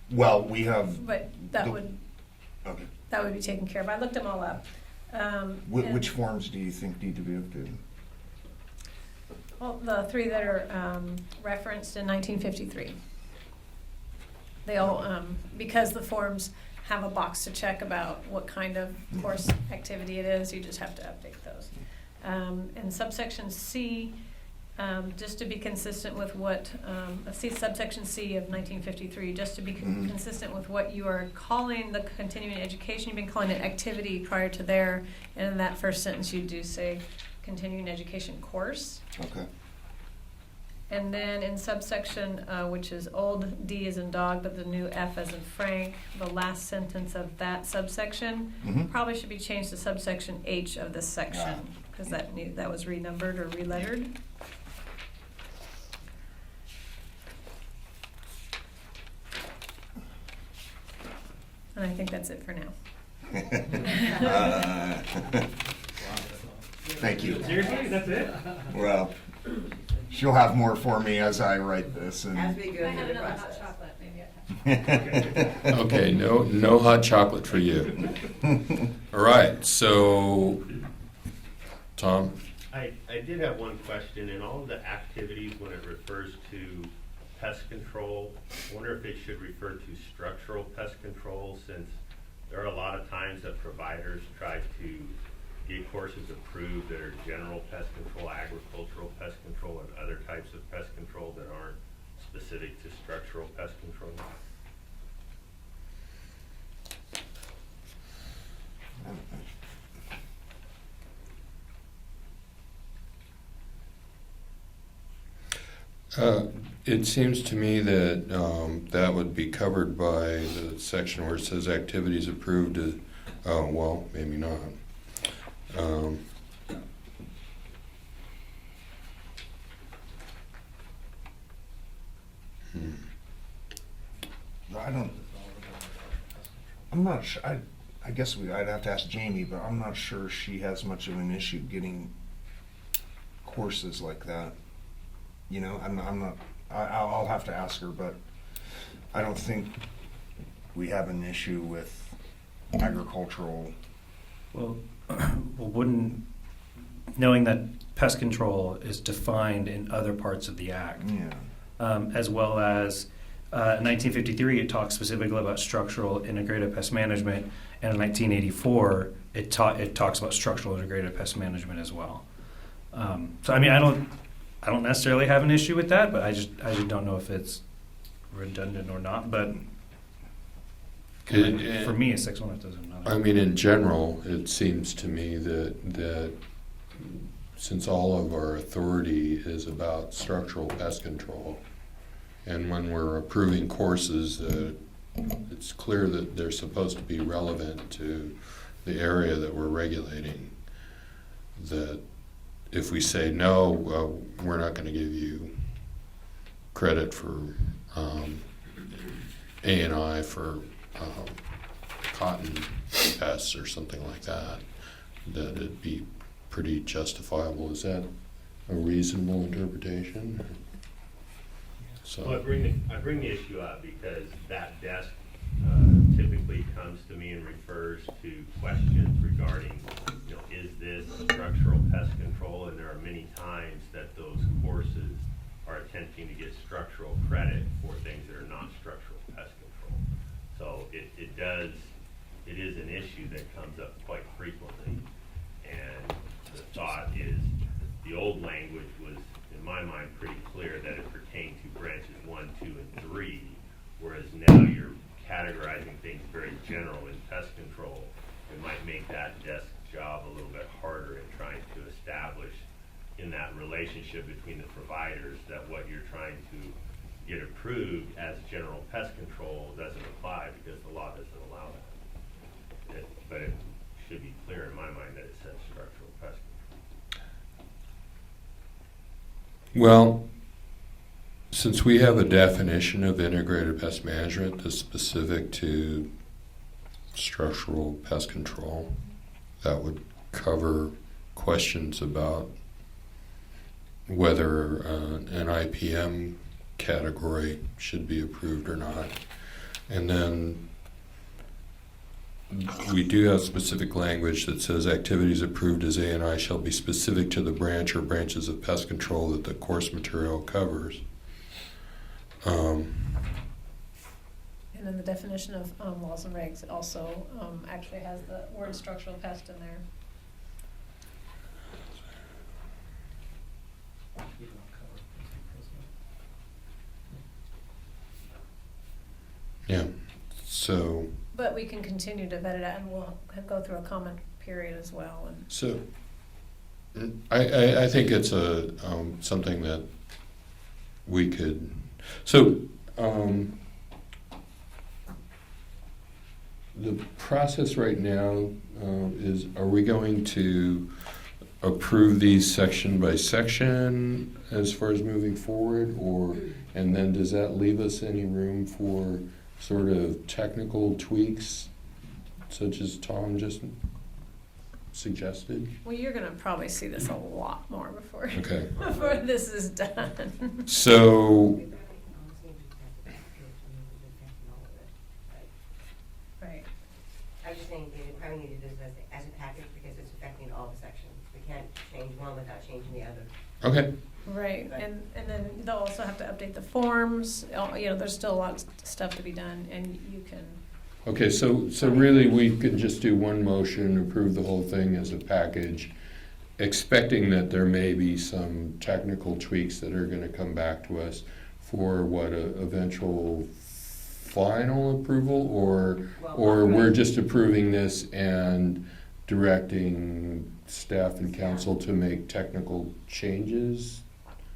Well, we have. But that would be taken care of. I looked them all up. Which forms do you think need to be updated? Well, the 3 that are referenced in 1953. They all, because the forms have a box to check about what kind of course activity it is, you just have to update those. In subsection C, just to be consistent with what, let's see, subsection C of 1953, just to be consistent with what you are calling the continuing education, you've been calling it activity prior to there, and in that first sentence you do say continuing education course. Okay. And then in subsection, which is old D as in dog, but the new F as in Frank, the last sentence of that subsection probably should be changed to subsection H of this section, because that was renumbered or relettered. And I think that's it for now. Thank you. Seriously, that's it? Well, she'll have more for me as I write this. And As we go I have through the another hot process. chocolate, maybe I have. Okay, no hot chocolate for you. All right, so, Tom? I did have one question. In all of the activities, when it refers to pest control, I wonder if it should refer to structural pest control, since there are a lot of times that providers try to get courses approved that are general pest control, agricultural pest control, and other types of pest control that aren't specific to structural pest control. It seems to me that that would be covered by the section where it says activities approved to, oh, well, maybe not. I'm not sure. I guess I'd have to ask Jamie, but I'm not sure she has much of an issue getting courses like that. You know, I'm not. I'll have to ask her, but I don't think we have an issue with agricultural. Well, wouldn't, knowing that pest control is defined in other parts of the Act, Yeah. as well as in 1953 it talks specifically about structural integrated pest management, and in 1984 it talks about structural integrated pest management as well. So I mean, I don't necessarily have an issue with that, but I just don't know if it's redundant or not. But for me, a 6-1, it doesn't matter. I mean, in general, it seems to me that since all of our authority is about structural pest control, and when we're approving courses, it's clear that they're supposed to be relevant to the area that we're regulating. That if we say no, we're not going to give you credit for A&I for cotton pests or something like that, that it'd be pretty justifiable. Is that a reasonable interpretation? Well, I So, bring the issue up because that desk typically comes to me and refers to questions regarding, is this structural pest control? And there are many times that those courses are attempting to get structural credit for things that are not structural pest control. So it is an issue that comes up quite frequently. And the thought is, the old language was, in my mind, pretty clear that it pertained to branches 1, 2, and 3, whereas now you're categorizing things very general in pest control. It might make that desk job a little bit harder in trying to establish in that relationship between the providers that what you're trying to get approved as general pest control doesn't apply because the law doesn't allow that. But it should be clear in my mind that it says structural pest control. well, since we have a definition of integrated pest management that's specific to structural pest control, that would cover questions about whether an IPM category should be approved or not. And then we do have specific language that says activities approved as A&I shall be specific to the branch or branches of pest control that the course material covers. And then the definition of laws and regs also actually has the word structural pest in there. So, But we can continue to vet it out, and we'll go through a comment period as well. And so I think it's a something that we could. So the process right now is: are we going to approve these section by section as far as moving forward, or and then does that leave us any room for sort of technical tweaks, such as Tom just suggested? well, you're gonna probably see this a lot more before Okay. before this is done. So, Right. I was just saying, David, probably need to do this as a package because it's affecting all the sections. We can't change one without changing the other. okay. Right, and then they'll also have to update the forms. There's still a lot of stuff to be done, and you can. Okay, so really, we could just do one motion, approve the whole thing as a package, expecting that there may be some technical tweaks that are gonna come back to us for what, a eventual final approval, or we're just approving this and directing staff and council to make technical changes?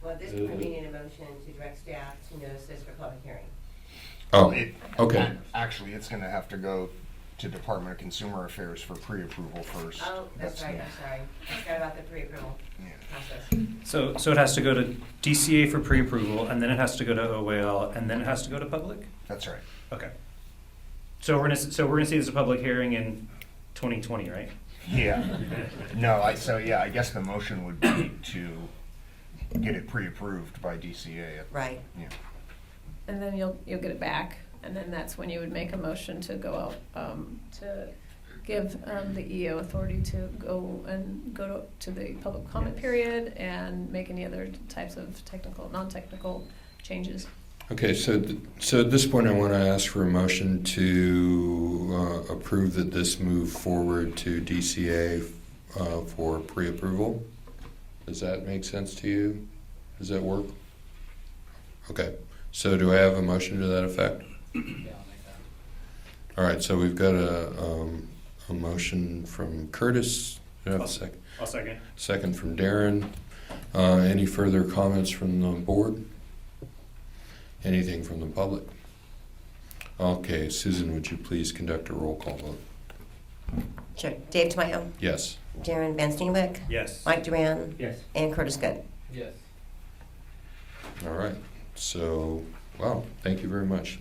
Well, at this point, we need a motion to direct staff to notice this for public hearing. Oh, okay. Actually, it's gonna have to go to Department of Consumer Affairs for pre-approval first. Oh, that's right, I'm sorry. I forgot about the pre-approval Yeah. process. So it has to go to DCA for pre-approval, and then it has to go to OAL, and then it has to go to public? That's right. Okay. So we're gonna see this as a public hearing in 2020, right? Yeah. No, I guess the motion would be to get it pre-approved by DCA. Right. Yeah. And then you'll get it back, and then that's when you would make a motion to go out, to give the EO authority to go to the public comment period and make any other types of technical, non-technical changes. Okay, so at this point, I want to ask for a motion to approve that this move forward to DCA for pre-approval. Does that make sense to you? Does that work? Okay, so do I have a motion to that effect? Yeah, I'll make that. All right, so we've got a motion from Curtis. Do I have a second? I'll second. Second from Darren. Any further comments from the board? Anything from the public? Okay, Susan, would you please conduct a roll call vote? Sure. Dave Tamayo, Yes. Darren Van Steenwyk, Yes. Mike Duran, Yes. and Curtis Good. Yes. All right. So, wow, thank you very much.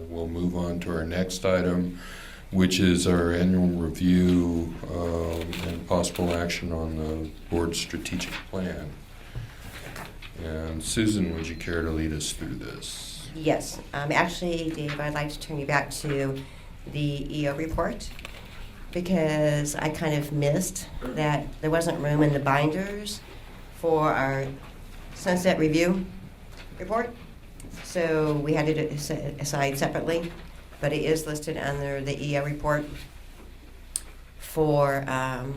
We'll move on to our next item, which is our annual review and possible action on the board's strategic plan. And Susan, would you care to lead us through this? Yes. Actually, Dave, I'd like to turn you back to the EO report because I kind of missed that there wasn't room in the binders for our sunset review report. So we had to set it aside separately, but it is listed under the EO report for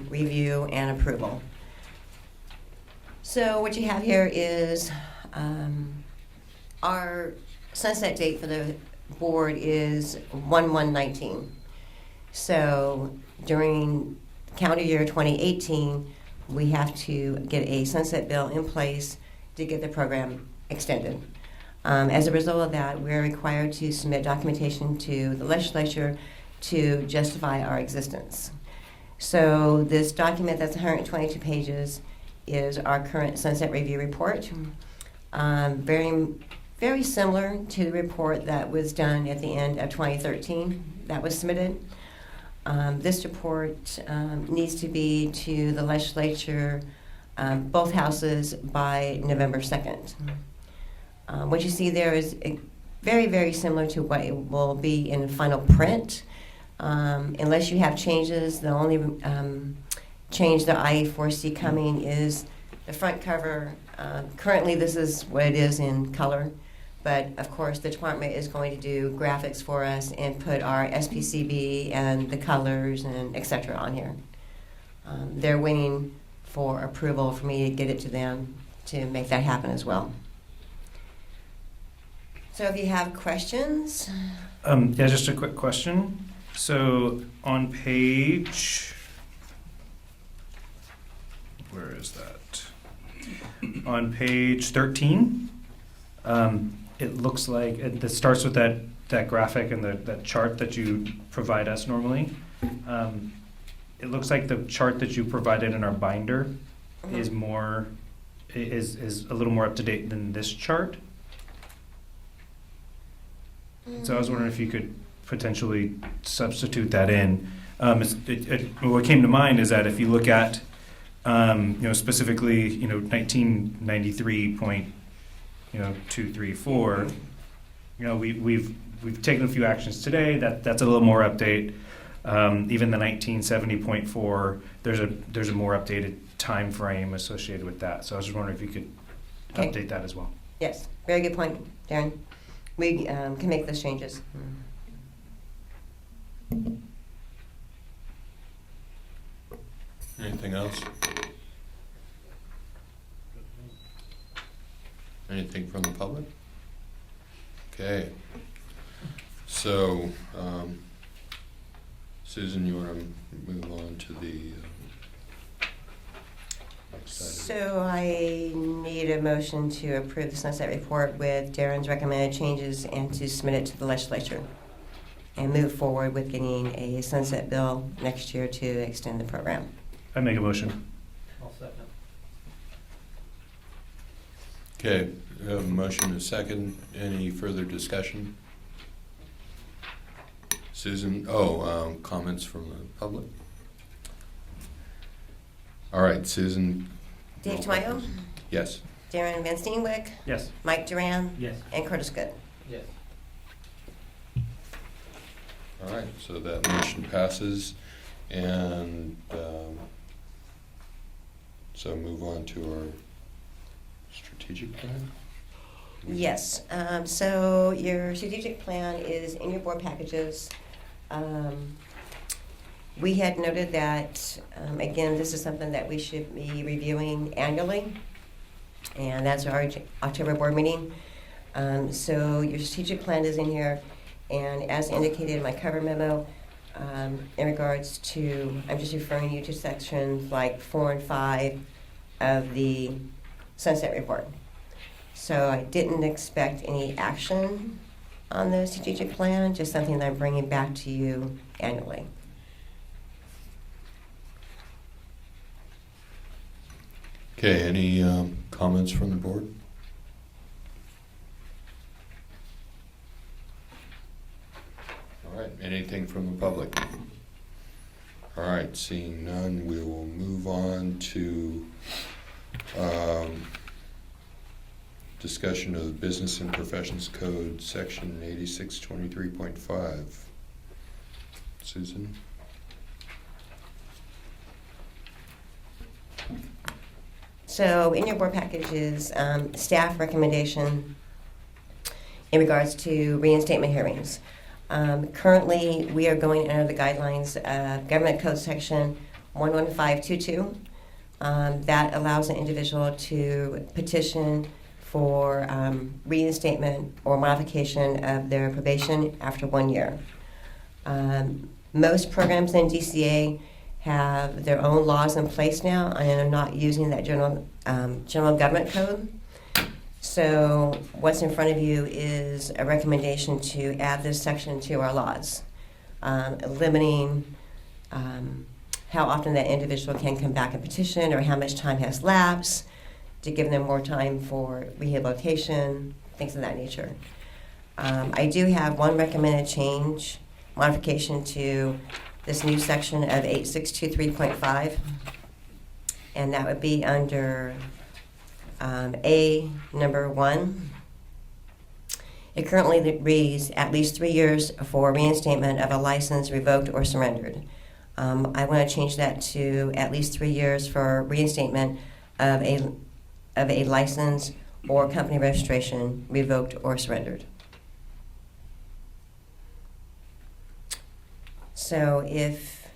review and approval. So what you have here is our sunset date for the board is 1/1/19. So during calendar year 2018, we have to get a sunset bill in place to get the program extended. As a result of that, we're required to submit documentation to the legislature to justify our existence. So this document that's 122 pages is our current sunset review report. Very similar to the report that was done at the end of 2013 that was submitted. This report needs to be to the legislature, both houses, by November 2nd. What you see there is very, very similar to what it will be in final print. Unless you have changes, the only change that I foresee coming is the front cover. Currently, this is what it is in color, but of course, the department is going to do graphics for us and put our SPCB and the colors and et cetera on here. They're waiting for approval for me to get it to them to make that happen as well. So if you have questions. Yeah, just a quick question. So on page, where is that? On page 13, it looks like it starts with that graphic and that chart that you provide us normally. It looks like the chart that you provided in our binder is a little more up to date than this chart. So I was wondering if you could potentially substitute that in. What came to mind is that if you look at, specifically, 1993.234, we've taken a few actions today. That's a little more update. Even the 1970.4, there's a more updated time frame associated with that. So I was just wondering if you could Okay. update that as well. Yes, very good point, Darren. We can make those changes. Anything else? Anything from the public? Okay. So, Susan, you want to move on to the next item? So I need a motion to approve the sunset report with Darren's recommended changes and to submit it to the legislature and move forward with getting a sunset bill next year to extend the program. I make a motion. I'll second. Okay, we have a motion and a second. Any further discussion? Susan, comments from the public? All right, Susan. Dave Tamayo, Yes. Darren Van Steenwyk, Yes. Mike Duran, Yes. and Curtis Good. Yes. All right, so that motion passes, and so move on to our strategic plan? Yes, so your strategic plan is in your board packages. We had noted that, again, this is something that we should be reviewing annually, and that's our October board meeting. So your strategic plan is in here, and as indicated in my cover memo, in regards to, I'm just referring you to sections like 4 and 5 of the Sunset Report. So I didn't expect any action on the strategic plan, just something that I'm bringing back to you annually. Okay, any comments from the board? All right, anything from the public? All right, seeing none, we will move on to discussion of the Business and Professions Code, section 8623.5. Susan? So in your board package is staff recommendation in regards to reinstatement hearings. Currently, we are going under the guidelines of Government Code Section 11522. That allows an individual to petition for reinstatement or modification of their probation after 1 year. Most programs in DCA have their own laws in place now and are not using that general government code. So what's in front of you is a recommendation to add this section to our laws, limiting how often that individual can come back and petition or how much time has lapsed, to give them more time for rehabilitation, things of that nature. I do have one recommended change, modification to this new section of 8623.5, and that would be under A number 1. It currently reads at least 3 years for reinstatement of a license revoked or surrendered. I want to change that to at least 3 years for reinstatement of a license or company registration revoked or surrendered. So if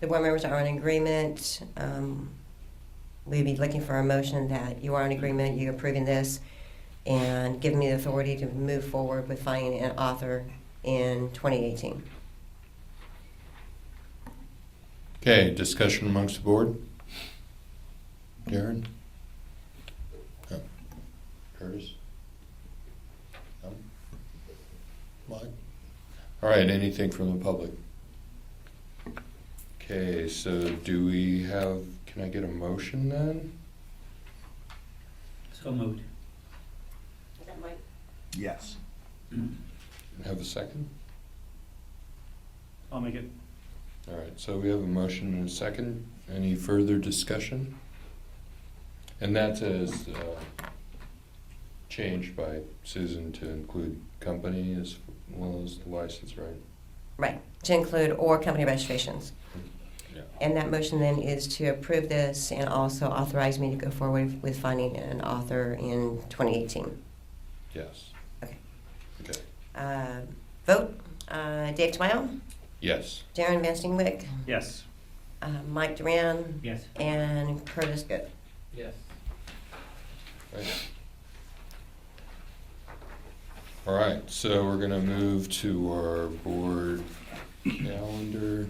the board members are in agreement, we'd be looking for a motion that you are in agreement, you're approving this, and give me the authority to move forward with finding an author in 2018. Okay, discussion amongst the board? Darren? No? Curtis? No? Mike? All right, anything from the public? Okay, so do we have, can I get a motion then? So moved. Is that Mike? Yes. Have a second? I'll make it. All right, so we have a motion and a second. Any further discussion? And that is changed by Susan to include company as well as the license, right? Right, to include or company registrations. Yeah. And that motion then is to approve this and also authorize me to go forward with finding an author in 2018. Yes. Okay. Okay. Vote, Dave Tamayo, Yes. Darren Van Steenwyk, Yes. Mike Duran, Yes. and Curtis Good. Yes. Right. All right, so we're gonna move to our board calendar.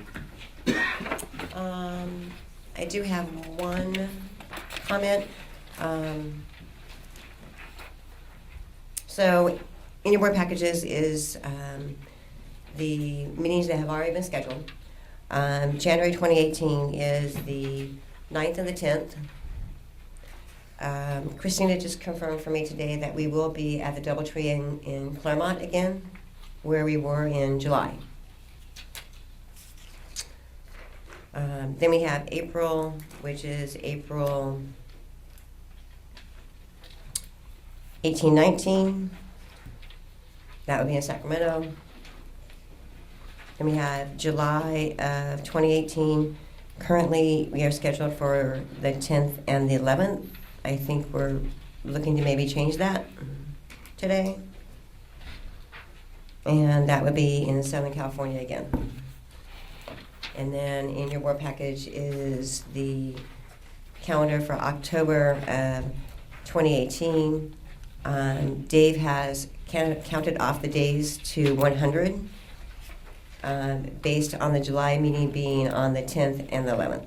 I do have one comment. So in your board packages is the meetings that have already been scheduled. January 2018 is the 9th and the 10th. Christina just confirmed for me today that we will be at the Doubletree in Claremont again, where we were in July. Then we have April, which is April 18-19. That would be in Sacramento. Then we have July of 2018. Currently, we are scheduled for the 10th and the 11th. I think we're looking to maybe change that today. And that would be in Southern California again. And then in your board package is the calendar for October of 2018. Dave has counted off the days to 100, based on the July meeting being on the 10th and the 11th.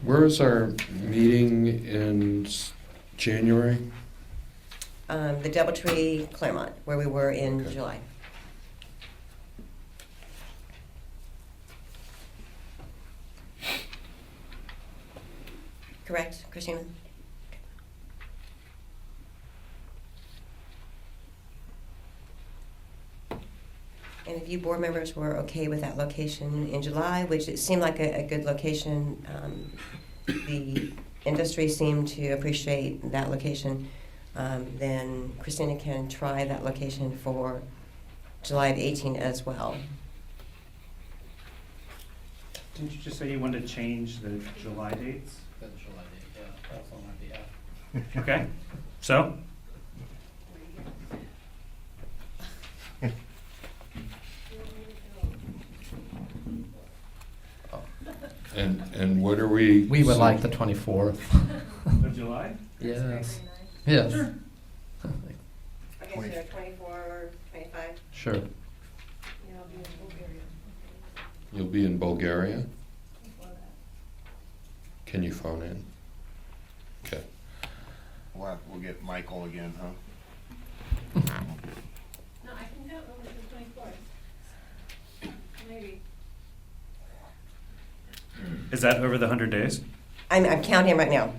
Where is our meeting in January? The Doubletree Claremont, where we were in Okay. July. Correct, Christina? And if you board members were okay with that location in July, which it seemed like a good location, the industry seemed to appreciate that location, then Christina can try that location for July of 18 as well. Didn't you just say you wanted to change the July dates? That's July date, yeah, that's on my behalf. Okay, so? And what are we? We would like the 24th. Of July? Yes. Yes. Sure. Okay, so 24, 25? Sure. You'll be in Bulgaria? Can you phone in? Okay. We'll get Michael again, huh? No, I can count over the 24th. Maybe. Is that over the 100 days? I'm counting right now.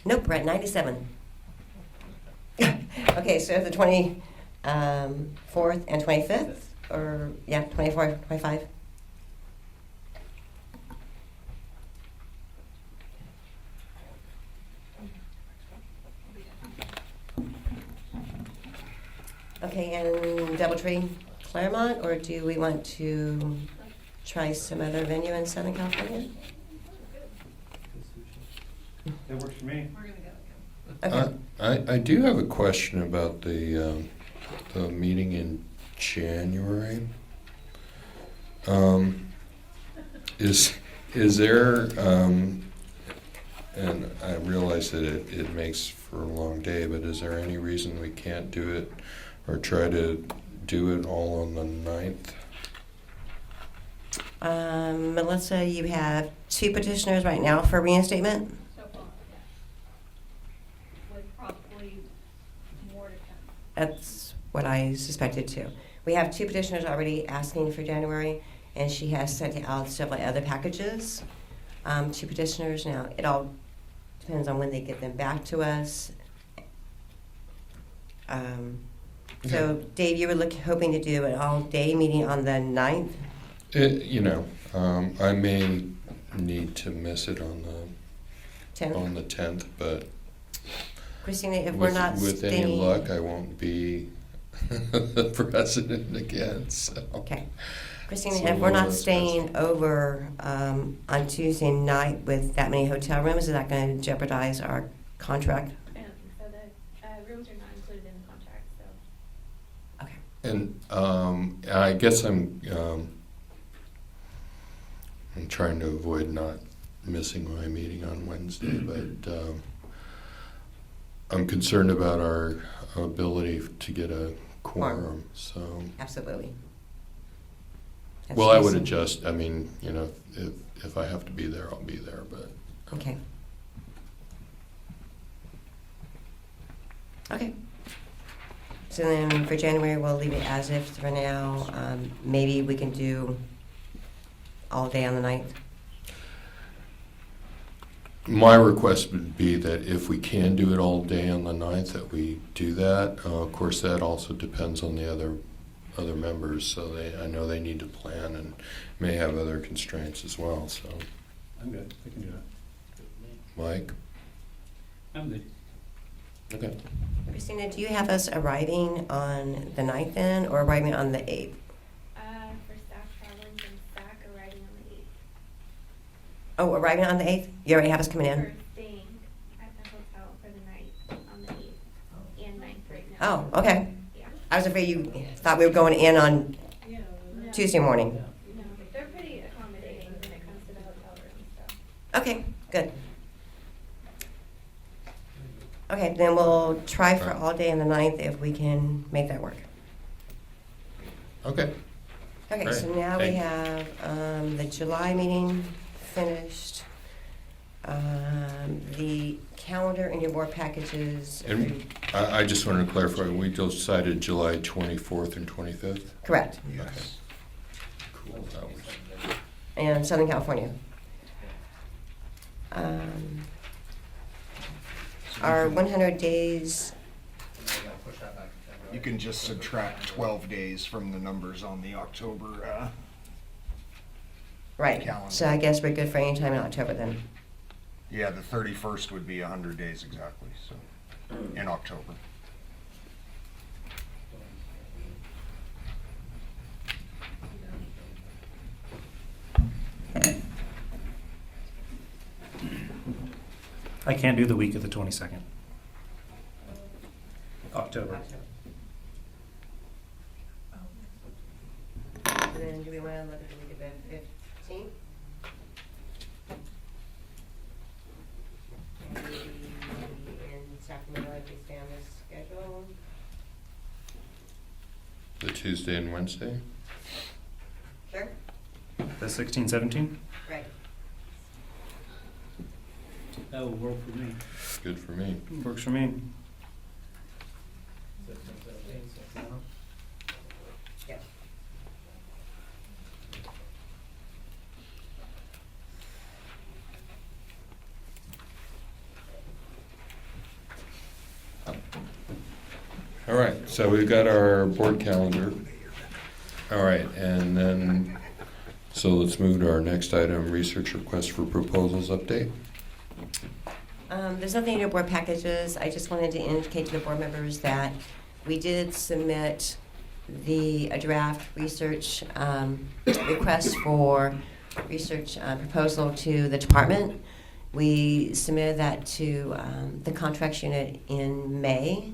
Nope, we're at 97. Okay, so the 24th and 25th, or, yeah, 24, 25? Okay, and Doubletree, Claremont, or do we want to try some other venue in Southern California? That works for me. We're gonna go again. Okay. I do have a question about the meeting in January. Is there, and I realize that it makes for a long day, but is there any reason we can't do it or try to do it all on the 9th? Melissa, you have 2 petitioners right now for reinstatement? So far, yes. With probably more to come. That's what I suspected too. We have 2 petitioners already asking for January, and she has sent out several other packages. 2 petitioners now. It all depends on when they get them back to us. So, Dave, you were hoping to do an all-day meeting on the 9th? I may need to miss it on 10th? the 10th, but Christina, if we're not with staying... any luck, I won't be the president again. So. Okay. Christina, So if we're not that's staying over on Tuesday night with that many hotel rooms, is that going to jeopardize our contract? I don't think so. The rooms are not included in the contract, so. Okay. And I guess I'm trying to avoid not missing my meeting on Wednesday, but I'm concerned about our ability to get a quorum. So. Absolutely. Well, I would adjust. I mean, if I have to be there, I'll be there. But Okay. Okay. So then for January, we'll leave it as if for now. Maybe we can do all day on the 9th. my request would be that if we can do it all day on the 9th, that we do that. Of course, that also depends on the other members. So I know they need to plan and may have other constraints as well. So, I'm good. I can do that. Mike. I'm good. Okay. Christina, do you have us arriving on the 9th then, or arriving on the 8th? For staff traveling from SAC, arriving on the 8th. Oh, arriving on the 8th? You already have us coming in? We're staying at the hotel for the night on the 8th and 9th right now. Oh, okay. Yeah. I was afraid you thought we were going in on No. Tuesday morning. No, they're pretty accommodating when it comes to the hotel room, so. Okay, good. Okay, then we'll try for all day on the 9th if we can make that work. Okay. Okay, Great. so now we Thank you. have the July meeting finished. The calendar in your board packages. And I just wanted to clarify, we decided July 24th and 25th? Correct. Yes. Cool. That was, And Southern California. Our 100 days, You can just subtract 12 days from the numbers on the October, right, calendar. so I guess we're good for any time in October then. yeah, the 31st would be 100 days exactly, so, in October. I can't do the week of the 22nd. October. And then do we want to look at the week of the 15th? And maybe in Sacramento if we stay on this schedule. the Tuesday and Wednesday? Sure. The 16, 17? Right. That will work for me. Good for me. Works for me. Yes. All right, so we've got our board calendar. All right, and then, so let's move to our next item, research request for proposals update. There's nothing in your board packages. I just wanted to indicate to the board members that we did submit a draft research request for research proposal to the department. We submitted that to the contracts unit in May.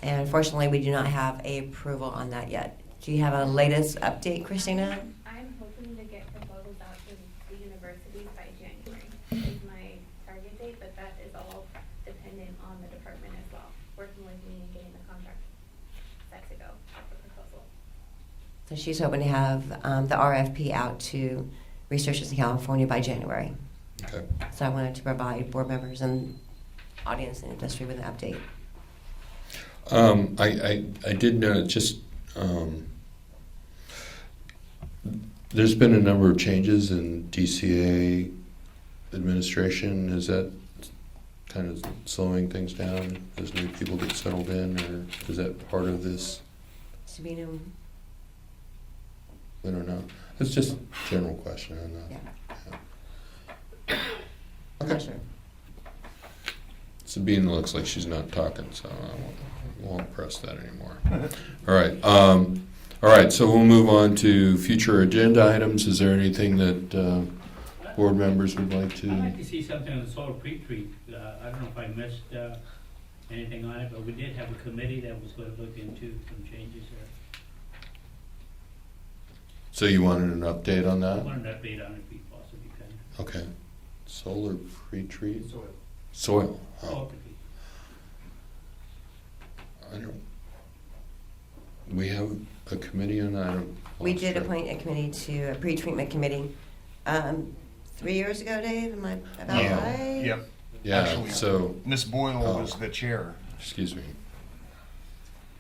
And unfortunately, we do not have a approval on that yet. Do you have a latest update, Christina? I'm hoping to get proposals out to the universities by January is my target date, but that is all dependent on the department as well, working with me and getting the contract set to go for proposal. So she's hoping to have the RFP out to researchers in California by January. Okay. So I wanted to provide board members and audience and industry with an update. I did know just there's been a number of changes in DCA administration. Is that kind of slowing things down as new people get settled in, or is that part of this? Sabina? I don't know. It's just a general question. I don't know. Yeah. I'm not sure. Sabina looks like she's not talking, so I won't press that anymore. All right. All right, so we'll move on to future agenda items. Is there anything that board members would like I'd like to? to see something on the solar pre-treat. I don't know if I missed anything on it, but we did have a committee that was going to look into some changes there. So you wanted an update on I that? wanted an update on it if we possibly can. Okay. Solar pre-treat? Soil. Soil. Oh, Oh, okay. I don't. We have a committee on that. We did appoint a committee to a pre-treatment committee 3 years ago, Dave. Am I about right? Yep. Yeah. Actually, So, Miss Boyle Oh. was the chair. excuse me.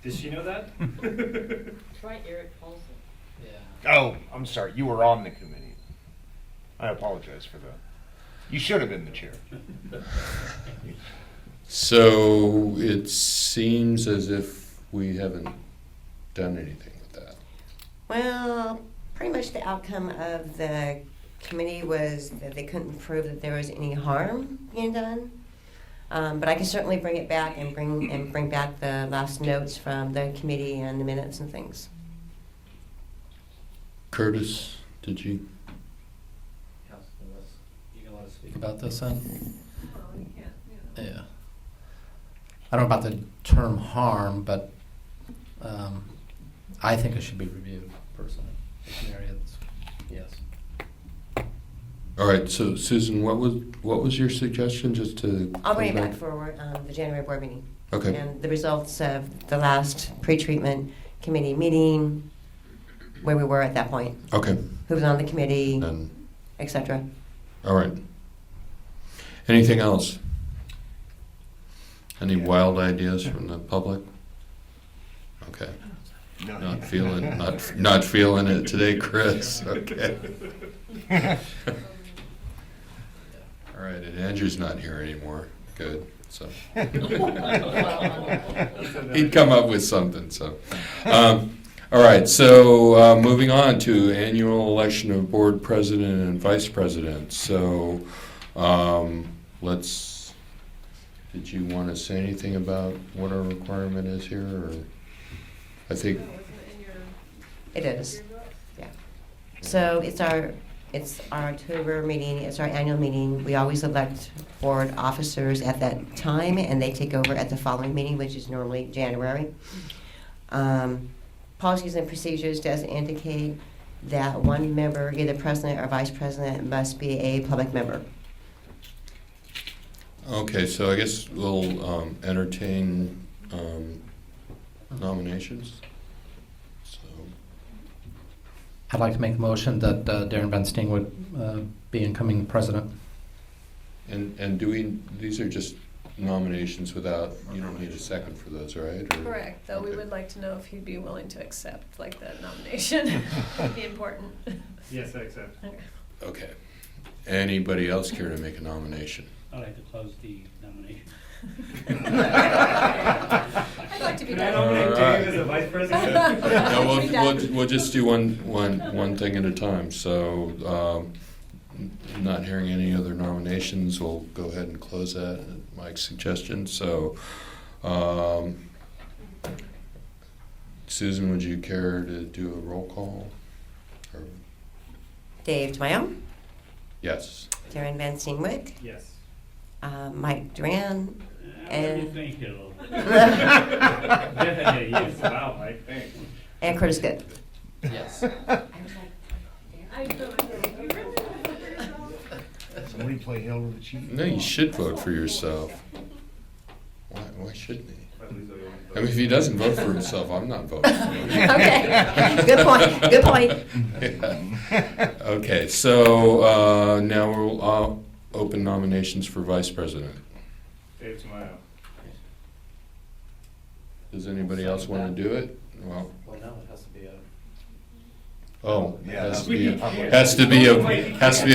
Does she know that? Try Eric Paulson. Oh, I'm sorry. You were on the committee. I apologize for that. You should have been the chair. So it seems as if we haven't done anything with that. Well, pretty much the outcome of the committee was that they couldn't prove that there was any harm being done. But I can certainly bring it back and bring back the last notes from the committee and the minutes and things. Curtis, did you? You gonna let us speak about this then? Oh, you can't, Yeah. I don't know about the term harm, but I think it should be reviewed personally. It's an area that's, yes. All right. So Susan, what was your suggestion? Just to I'll bring it go back for the January board meeting. Okay. And the results of the last pre-treatment committee meeting, where we were at that point, Okay. who was on the committee, And etc. all right. Anything else? Any wild ideas from the public? Okay. No. Not feeling it today, Chris. Okay. All right, and Andrew's not here anymore. Good. So he'd come up with something. So, all right. So moving on to annual election of board president and vice president. So let's. Did you want to say anything about what our requirement is here, or I think. It is. Yeah. So it's our October meeting. It's our annual meeting. We always elect board officers at that time, and they take over at the following meeting, which is normally January. Policies and procedures does indicate that one member, either president or vice president, must be a public member. Okay, so I guess we'll entertain nominations. So, I'd like to make a motion that Darren Van Steen would be incoming president. and do we? These are just nominations without. You don't need a second for those, right? Or- Correct, though we okay. would like to know if he'd be willing to accept, like, that nomination. That'd be important. Yes, I accept. Okay. Anybody else care to make a nomination? I'd like to close the nomination. I'd like to be Can I done. nominate All right. Dave as a vice president? No, we'll just do one thing at a time. So, not hearing any other nominations, we'll go ahead and close that at Mike's suggestion. So, Susan, would you care to do a roll call? Or, Dave Tamayo, yes. Darren Van Steenwyk, Yes. Mike Duran, What do you And, think, Hill? Definitely, yes, wow, I think. and Curtis Good. Yes. Somebody play Hail to the Chief? No, you should vote for yourself. Why shouldn't he? I mean, if he doesn't vote for himself, I'm not voting for him. Okay, good point, good point. Yeah. Okay, so now we'll open nominations for vice president. Dave Tamayo. Does anybody else want to do it? Well, Well, now it has to be a. oh, Yeah, has to be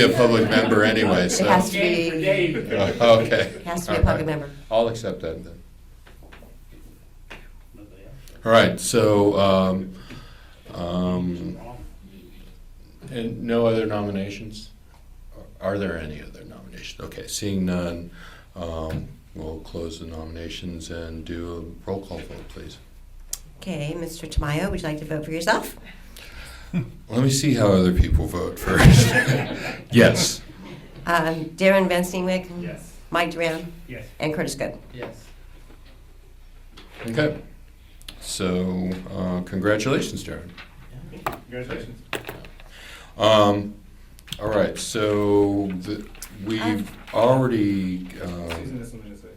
a public member anyway, It so. has to Yay for be, Dave. Okay. has to be a All public right. member. I'll accept that then. Nobody else? All right, so, and no other nominations? Are there any other nominations? Okay, seeing none, we'll close the nominations and do a roll call vote, please. Okay, Mr. Tamayo, would you like to vote for yourself? Let me see how other people vote first. Yes. Darren Van Steenwyk? Yes. Mike Duran? Yes. And Curtis Good. Yes. Okay. So, congratulations, Darren. Congratulations. All right, so we've already, Susan has something to say.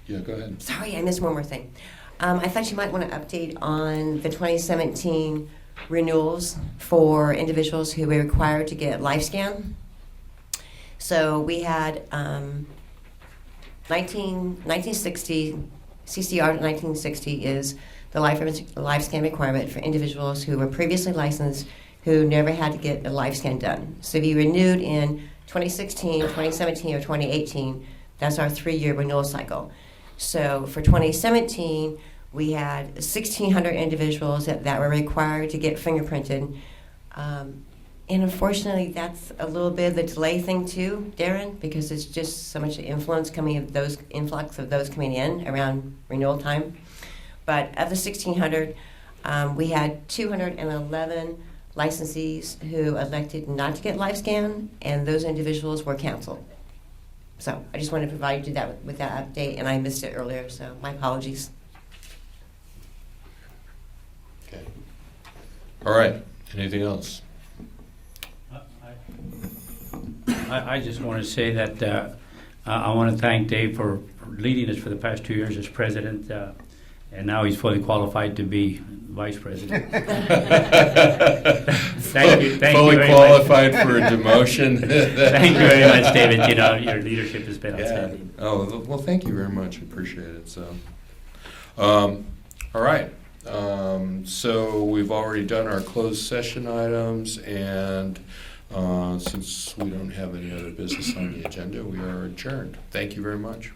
yeah, go ahead. Sorry, I missed one more thing. I thought you might want to update on the 2017 renewals for individuals who were required to get LifeScan. So we had 1960, CCR 1960 is the LifeScan requirement for individuals who were previously licensed who never had to get a LifeScan done. So if you renewed in 2016, 2017, or 2018, that's our 3-year renewal cycle. So for 2017, we had 1,600 individuals that were required to get fingerprinted. And unfortunately, that's a little bit of the delay thing too, Darren, because it's just so much influence coming of those influx of those coming in around renewal time. But of the 1,600, we had 211 licensees who elected not to get LifeScan, and those individuals were canceled. So I just wanted to provide you that with that update, and I missed it earlier, so my apologies. Okay. All right, anything else? I just want to say that I want to thank Dave for leading us for the past 2 years as president, and now he's fully qualified to be vice president. Thank you Fully very qualified much. for a demotion. Thank you very much, David. You know, your leadership has been Yeah. outstanding. Oh, well, thank you very much. Appreciate it. So, all right. So we've already done our closed session items, and since we don't have any other business on the agenda, we are adjourned. Thank you very much.